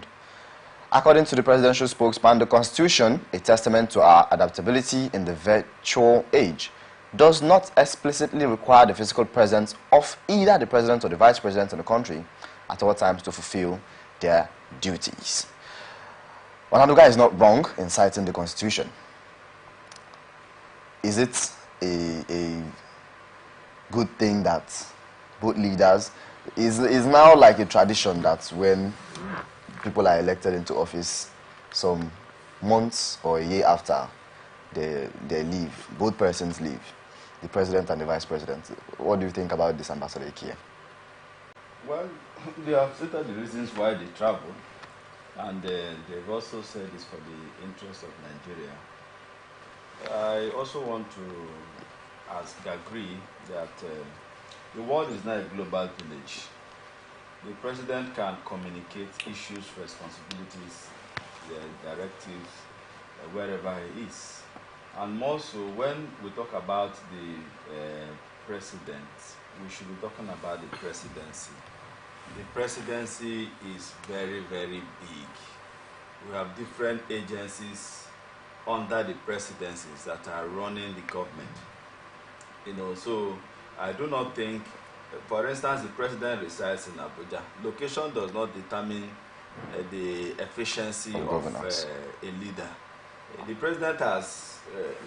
According to the presidential spokesman, the Constitution, a testament to our adaptability in the virtual age, does not explicitly require the physical presence of either the President or the Vice President in the country at all times to fulfill their duties. Onanuga is not wrong in citing the Constitution. Is it a good thing that both leaders is now like a tradition that when people are elected into office, some months or a year after they leave, both persons leave, the President and the Vice President? What do you think about this, Ambassador Ikie? Well, they have stated the reasons why they travel, and they've also said it's for the interest of Nigeria. I also want to agree that the world is not a global village. The President can communicate issues, responsibilities, directives, wherever he is. And more so, when we talk about the President, we should be talking about the presidency. The presidency is very, very big. We have different agencies under the presidencies that are running the government. So I do not think, for instance, the President resides in Abuja. Location does not determine the efficiency of a leader. The President has,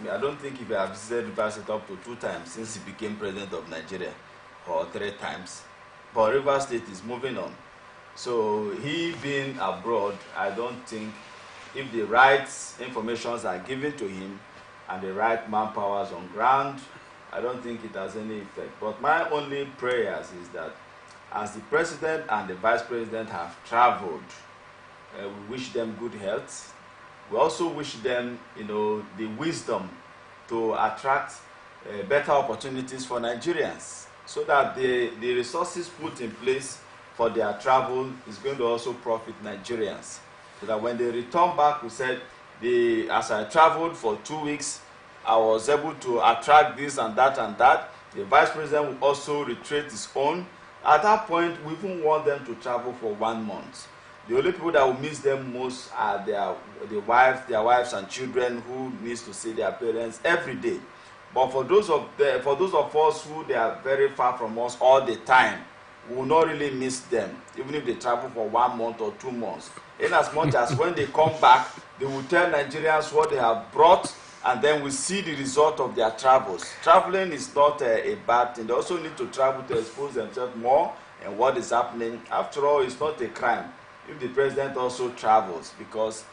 I don't think if he has visited Rivers State up to 2 times since he became President of Nigeria, or 3 times. But Rivers State is moving on. So he being abroad, I don't think if the right informations are given to him and the right manpowers on ground, I don't think it has any effect. But my only prayers is that as the President and the Vice President have traveled, we wish them good health. We also wish them, the wisdom to attract better opportunities for Nigerians, so that the resources put in place for their travel is going to also profit Nigerians. So that when they return back, we said, as I traveled for 2 weeks, I was able to attract this and that and that. The Vice President will also reiterate his own. At that point, we even want them to travel for 1 month. The only people that will miss them most are their wives and children who needs to see their parents every day. But for those of us who they are very far from us all the time, we will not really miss them, even if they travel for 1 month or 2 months. In as much as when they come back, they will tell Nigerians what they have brought, and then we see the result of their travels. Traveling is not a bad thing. They also need to travel to expose themselves more and what is happening. After all, it's not a crime if the President also travels, because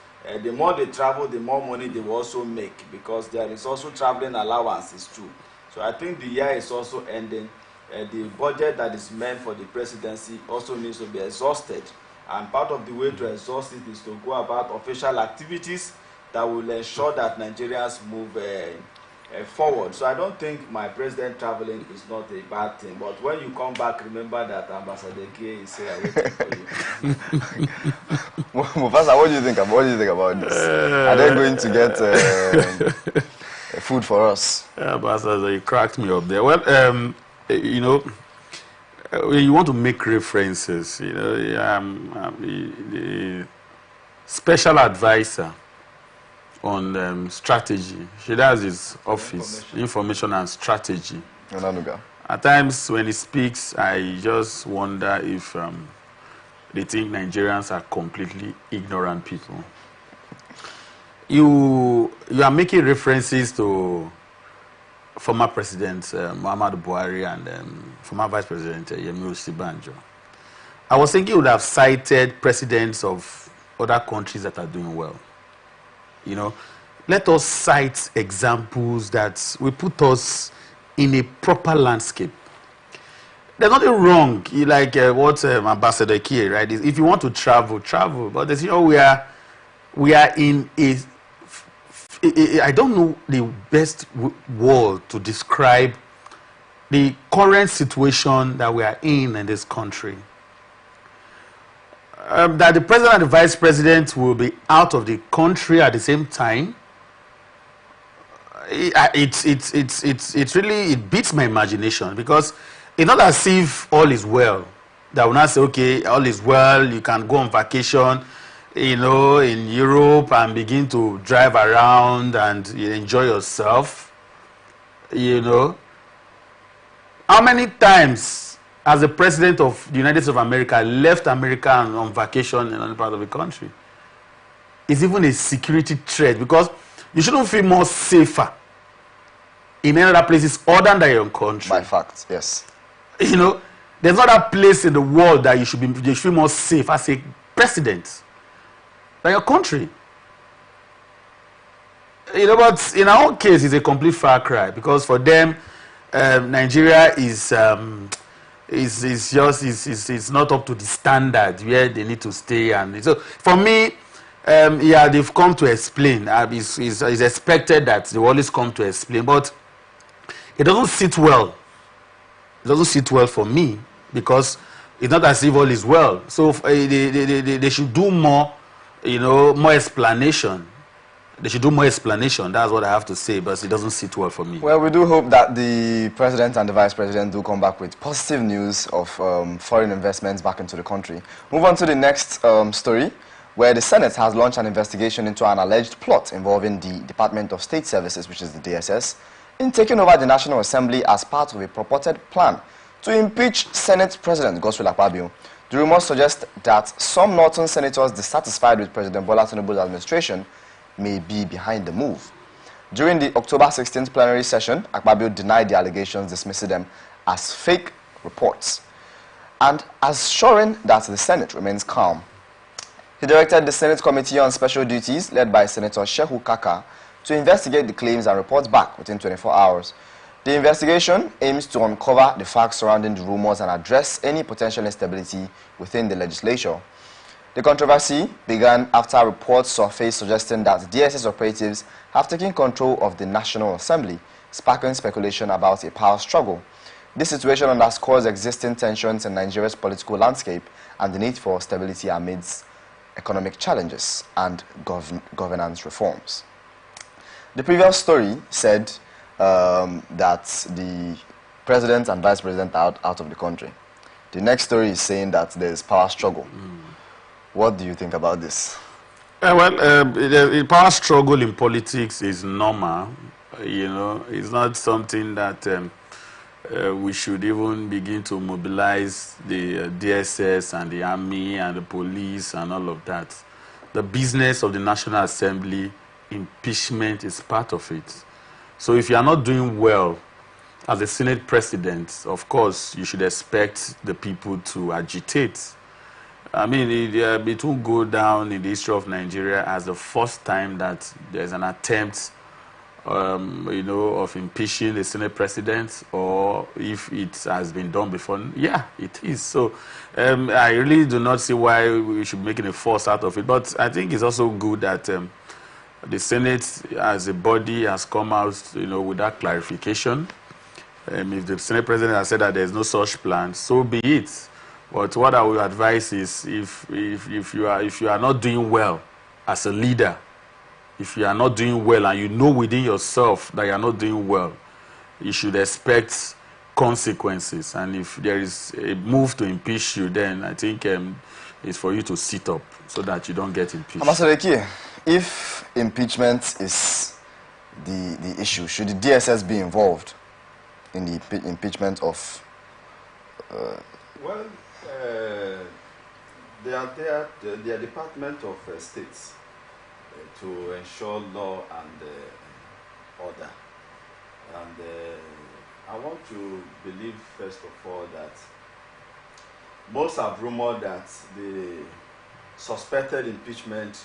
the more they travel, the more money they will also make, because there is also traveling allowances too. So I think the year is also ending. The budget that is meant for the presidency also needs to be exhausted. And part of the way to exhaust it is to go about official activities that will ensure that Nigerians move forward. So I don't think my president traveling is not a bad thing. But when you come back, remember that Ambassador K is waiting for you. Mufasa, what do you think about this? Are they going to get food for us? Ambassador, you cracked me up there. Well, you know, you want to make references. You know, the special advisor on strategy. She does his office, information and strategy. At times when he speaks, I just wonder if they think Nigerians are completely ignorant people. You are making references to former President Muhammadu Buhari and former Vice President Yemi Osibanjo. I was thinking you would have cited presidents of other countries that are doing well. You know, let us cite examples that will put us in a proper landscape. There's nothing wrong, like what Ambassador Kie, right? If you want to travel, travel. But you know, we are in a I don't know the best word to describe the current situation that we are in this country. That the president and the vice president will be out of the country at the same time. It really beats my imagination, because it's not as if all is well. That will not say, okay, all is well, you can go on vacation, you know, in Europe and begin to drive around and enjoy yourself. You know, how many times as the president of the United States of America left America on vacation in another part of the country? It's even a security threat, because you shouldn't feel more safer in any other places other than your own country. By fact, yes. You know, there's not a place in the world that you should feel more safe as a president than your country. You know, but in our own case, it's a complete far cry, because for them, Nigeria is not up to the standard where they need to stay. And so for me, yeah, they've come to explain. It's expected that they always come to explain, but it doesn't sit well. It doesn't sit well for me, because it's not as if all is well. So they should do more, you know, more explanation. They should do more explanation. That's what I have to say, but it doesn't sit well for me. Well, we do hope that the president and the vice president do come back with positive news of foreign investments back into the country. Move on to the next story, where the Senate has launched an investigation into an alleged plot involving the Department of State Services, which is the DSS, in taking over the National Assembly as part of a purported plan to impeach Senate President Godswill Akpabio. The rumors suggest that some northern senators dissatisfied with President Bola Tinubu's administration may be behind the move. During the October 16th plenary session, Akpabio denied the allegations, dismissing them as fake reports, and assuring that the Senate remains calm. He directed the Senate Committee on Special Duties, led by Senator Shehu Kaka, to investigate the claims and report back within 24 hours. The investigation aims to uncover the facts surrounding the rumors and address any potential instability within the legislature. The controversy began after reports surfaced suggesting that DSS operatives have taken control of the National Assembly, sparking speculation about a power struggle. This situation underscores existing tensions in Nigeria's political landscape and the need for stability amidst economic challenges and governance reforms. The previous story said that the president and vice president are out of the country. The next story is saying that there's power struggle. What do you think about this? The power struggle in politics is normal. You know, it's not something that we should even begin to mobilize the DSS and the army and the police and all of that. The business of the National Assembly, impeachment is part of it. So if you are not doing well as a Senate president, of course, you should expect the people to agitate. I mean, it will go down in the history of Nigeria as the first time that there's an attempt, you know, of impeaching the Senate president, or if it has been done before. Yeah, it is. So I really do not see why we should be making a fuss out of it. But I think it's also good that The Senate, as a body, has come out, with that clarification. If the Senate President has said that there is no such plan, so be it. But what I would advise is, if you are not doing well as a leader, if you are not doing well and you know within yourself that you are not doing well, you should expect consequences. And if there is a move to impeach you, then I think it's for you to sit up so that you don't get impeached. Ambassador, if impeachment is the issue, should the DSS be involved in the impeachment of... Well, they are there, the Department of States to ensure law and order. And I want to believe, first of all, that most have rumored that the suspected impeachment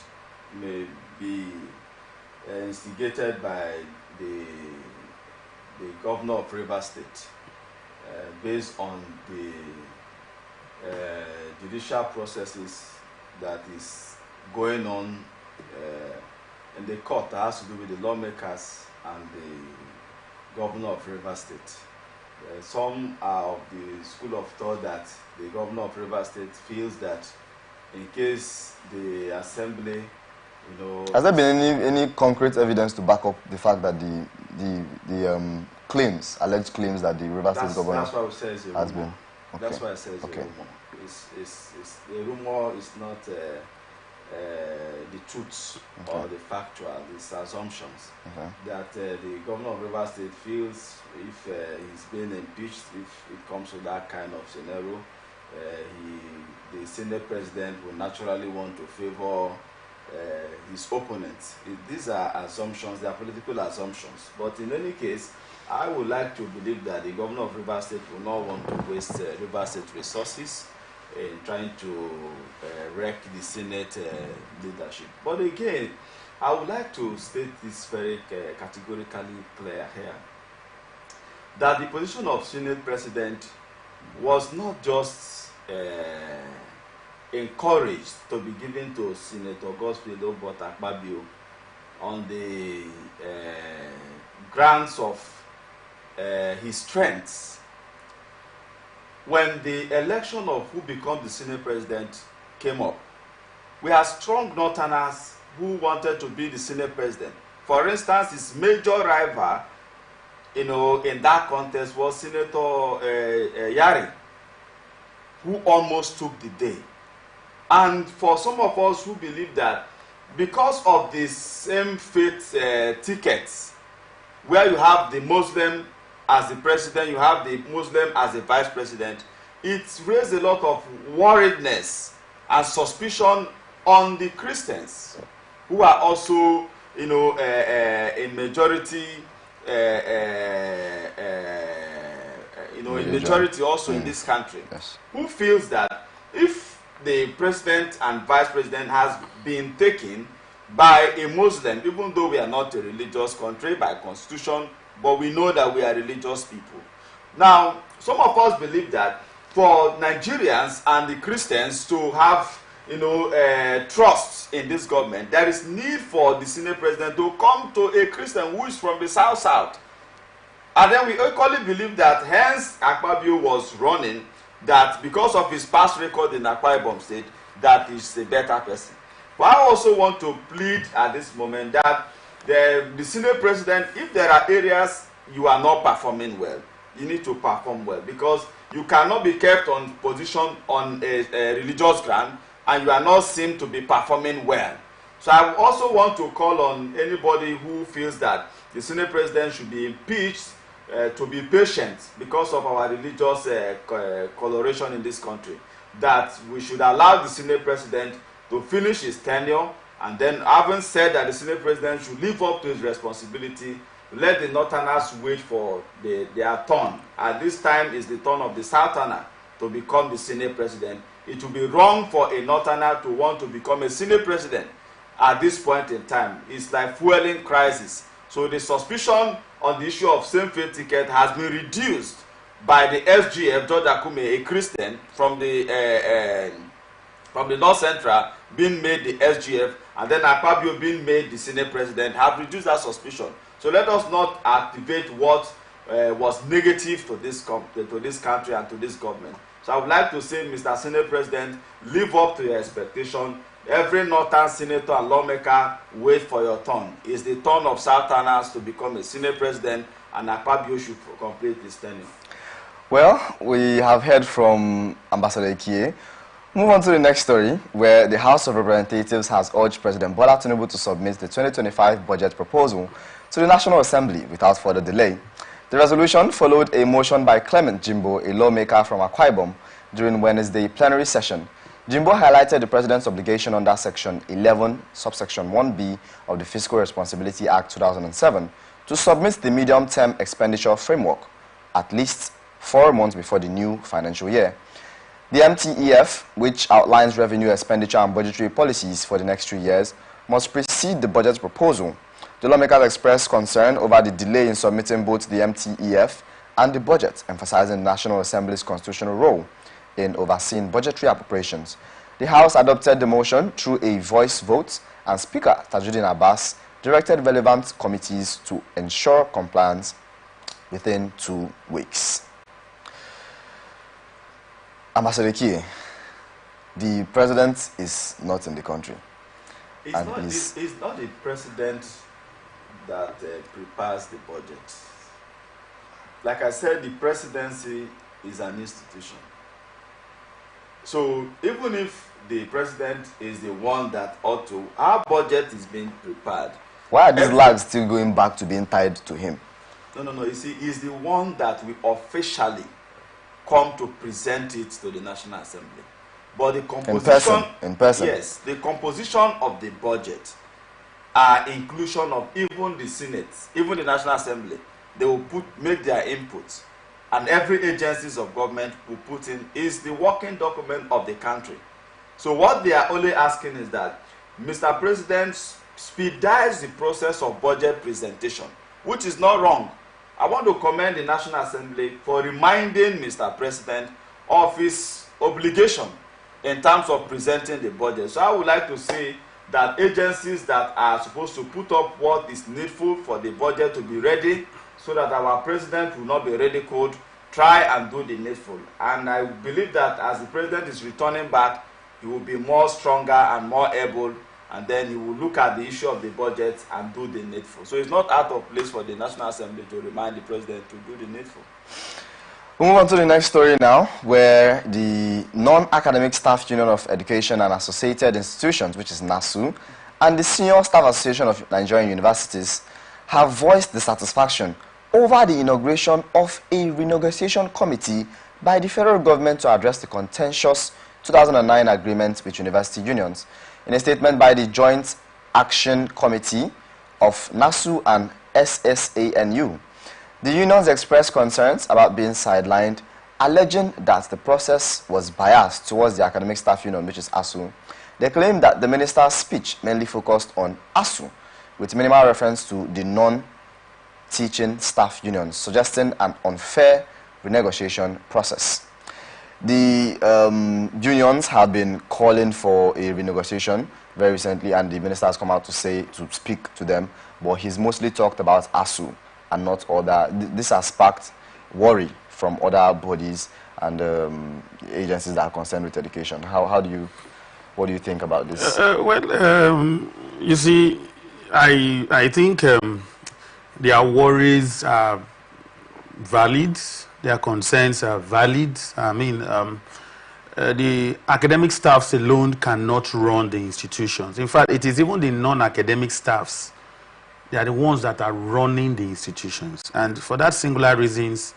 may be instigated by the governor of Rivers State, based on the judicial processes that is going on in the court that has to do with the lawmakers and the governor of Rivers State. Some are of the school of thought that the governor of Rivers State feels that in case the assembly, has there been any concrete evidence to back up the fact that the claims, alleged claims that the Rivers State governor has been? Okay. That's why I say it's a rumor. It's a rumor is not the truth or the factual. It's assumptions that the governor of Rivers State feels if he's being impeached, if it comes to that kind of scenario, the Senate President will naturally want to favor his opponents. These are assumptions, they are political assumptions. But in any case, I would like to believe that the governor of Rivers State will not want to waste Rivers State resources in trying to wreck the Senate leadership. But again, I would like to state this very categorically clear here, that the position of Senate President was not just encouraged to be given to Senator Godswill Akpabio on the grounds of his strengths. When the election of who becomes the Senate President came up, we had strong Northerners who wanted to be the Senate President. For instance, his major rival, in that contest was Senator Yari, who almost took the day. And for some of us who believe that because of the same faith tickets, where you have the Muslim as the president, you have the Muslim as the vice president, it's raised a lot of worriedness and suspicion on the Christians, who are also, in majority, in majority also in this country, who feels that if the president and vice president has been taken by a Muslim, even though we are not a religious country by constitution, but we know that we are religious people. Now, some of us believe that for Nigerians and the Christians to have, trust in this government, there is need for the Senate President to come to a Christian who is from the South. And then we equally believe that hence Akpabio was running, that because of his past record in Akwa Ibom State, that is a better person. But I also want to plead at this moment that the Senate President, if there are areas you are not performing well, you need to perform well, because you cannot be kept on position on a religious ground and you are not seen to be performing well. So I also want to call on anybody who feels that the Senate President should be impeached to be patient because of our religious coloration in this country, that we should allow the Senate President to finish his tenure, and then having said that the Senate President should live up to his responsibility, let the Northerners wait for their turn. At this time is the turn of the Southerner to become the Senate President. It will be wrong for a Northerner to want to become a Senate President at this point in time. It's like fueling crisis. So the suspicion on the issue of same-faith ticket has been reduced by the SGF, George Akume, a Christian from the North Central, being made the SGF, and then Akpabio being made the Senate president have reduced that suspicion. So let us not activate what was negative to this country and to this government. So I would like to say, Mr. Senate President, live up to your expectation. Every northern senator and lawmaker, wait for your turn. It's the turn of Southerners to become a Senate President, and Akpabio should complete his tenure. Well, we have heard from Ambassador Ikie. Move on to the next story, where the House of Representatives has urged President Bola Tinubu to submit the 2025 budget proposal to the National Assembly without further delay. The resolution followed a motion by Clement Jimbo, a lawmaker from Akwa Ibom, during Wednesday plenary session. Jimbo highlighted the President's obligation under Section 11, subsection 1B of the Fiscal Responsibility Act 2007 to submit the medium-term expenditure framework at least 4 months before the new financial year. The MTEF, which outlines revenue, expenditure and budgetary policies for the next 3 years, must precede the budget proposal. The lawmakers expressed concern over the delay in submitting both the MTEF and the budget, emphasizing the National Assembly's constitutional role in overseeing budgetary appropriations. The House adopted the motion through a voice vote, and Speaker Tajuddin Abbas directed relevant committees to ensure compliance within 2 weeks. Ambassador Kie, the president is not in the country. It's not the president that prepares the budget. Like I said, the presidency is an institution. So even if the president is the one that ought to, our budget is being prepared. Why are these lags still going back to being tied to him? No. You see, he's the one that we officially come to present it to the National Assembly. But the composition, in person. Yes, the composition of the budget, inclusion of even the Senate, even the National Assembly, they will make their inputs, and every agencies of government will put in, is the working document of the country. So what they are only asking is that Mr. President speedize the process of budget presentation, which is not wrong. I want to commend the National Assembly for reminding Mr. President of his obligation in terms of presenting the budget. So I would like to say that agencies that are supposed to put up what is needful for the budget to be ready, so that our president will not be ridiculed, try and do the needful. And I believe that as the president is returning back, he will be more stronger and more able, and then he will look at the issue of the budget and do the needful. So it's not out of place for the National Assembly to remind the president to do the needful. We'll move on to the next story now, where the Non-Academic Staff Union of Education and Associated Institutions, which is NASU, and the Senior Staff Association of Nigerian Universities have voiced dissatisfaction over the inauguration of a renegotiation committee by the federal government to address the contentious 2009 agreement with university unions. In a statement by the Joint Action Committee of NASU and SSANU, the unions expressed concerns about being sidelined, alleging that the process was biased towards the Academic Staff Union, which is ASU. They claimed that the minister's speech mainly focused on ASU, with minimal reference to the non-teaching staff unions, suggesting an unfair renegotiation process. The unions have been calling for a renegotiation very recently, and the minister has come out to speak to them, but he's mostly talked about ASU and not other. This has sparked worry from other bodies and agencies that are concerned with education. What do you think about this? You see, I think their worries are valid. Their concerns are valid. I mean, the academic staffs alone cannot run the institutions. In fact, it is even the non-academic staffs. They are the ones that are running the institutions. And for that singular reasons,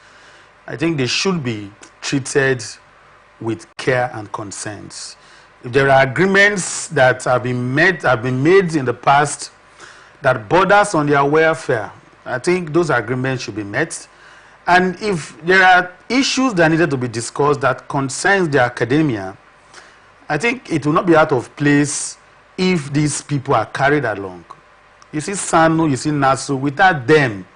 I think they should be treated with care and consent. If there are agreements that have been made in the past that borders on their welfare, I think those agreements should be met. And if there are issues that needed to be discussed that concerns the academia, I think it will not be out of place if these people are carried along. You see SANU, you see NASU, without them,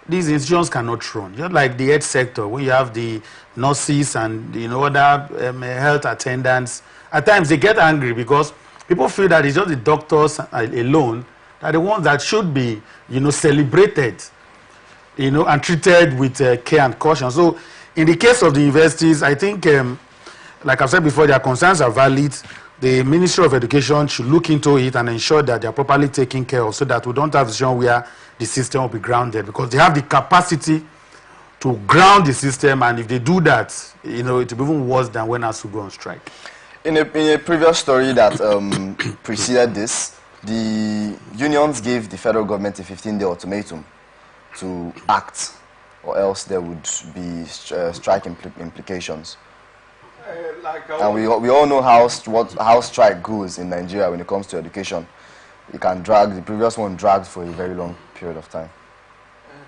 these institutions cannot run. Just like the health sector, where you have the nurses and other health attendants, at times they get angry because people feel that it's just the doctors alone that are the ones that should be, celebrated, and treated with care and caution. So in the case of the universities, I think, like I've said before, their concerns are valid. The Ministry of Education should look into it and ensure that they're properly taken care of, so that we don't have a situation where the system will be grounded, because they have the capacity to ground the system, and if they do that, it will be even worse than when ASU go on strike. In a previous story that preceded this, the unions gave the federal government a 15-day ultimatum to act, or else there would be strike implications. And we all know how strike goes in Nigeria when it comes to education. It can drag, the previous one dragged for a very long period of time.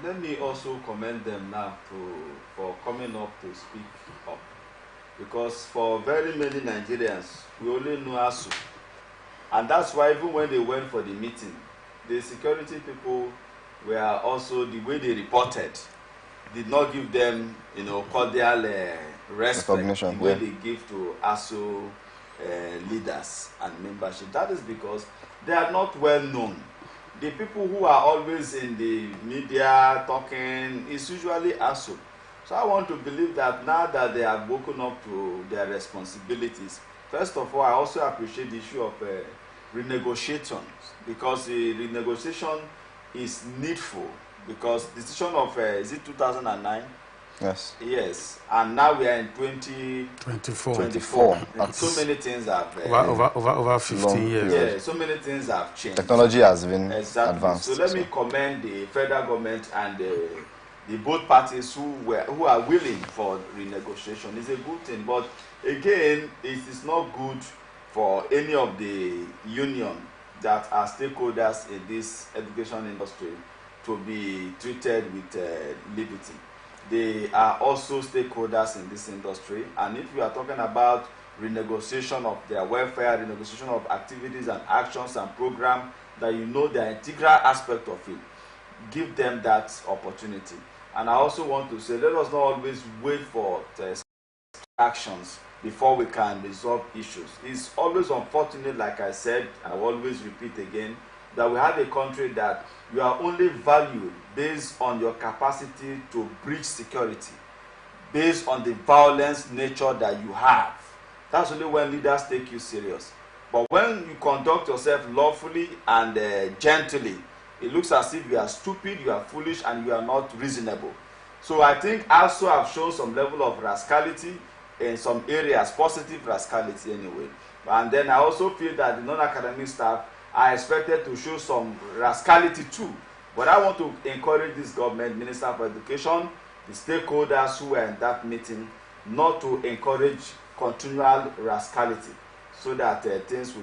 Let me also commend them now for coming up to speak up. Because for very many Nigerians, we only know ASU. And that's why even when they went for the meeting, the security people were also, the way they reported, did not give them, cordial respect, the way they give to ASU leaders and membership. That is because they are not well known. The people who are always in the media talking is usually ASU. So I want to believe that now that they have woken up to their responsibilities, first of all, I also appreciate the issue of renegotiations, because the renegotiation is needful, because the decision of, is it 2009? Yes. Yes, and now we are in 2024. So many things have over 15 years. Yeah, so many things have changed. Technology has been advanced. So let me commend the federal government and the both parties who are willing for renegotiation. It's a good thing, but again, it is not good for any of the union that are stakeholders in this education industry to be treated with liberty. They are also stakeholders in this industry, and if we are talking about renegotiation of their welfare, renegotiation of activities and actions and programs, that the integral aspect of it, give them that opportunity. And I also want to say, let us not always wait for actions before we can resolve issues. It's always unfortunate, like I said, I will always repeat again, that we have a country that you are only valued based on your capacity to breach security, based on the violence nature that you have. That's only when leaders take you serious. But when you conduct yourself lawfully and gently, it looks as if you are stupid, you are foolish, and you are not reasonable. So I think also have shown some level of rascality in some areas, positive rascality anyway. And then I also feel that the non-academic staff are expected to show some rascality too. But I want to encourage this government, Minister for Education, the stakeholders who were in that meeting, not to encourage continual rascality, so that things will get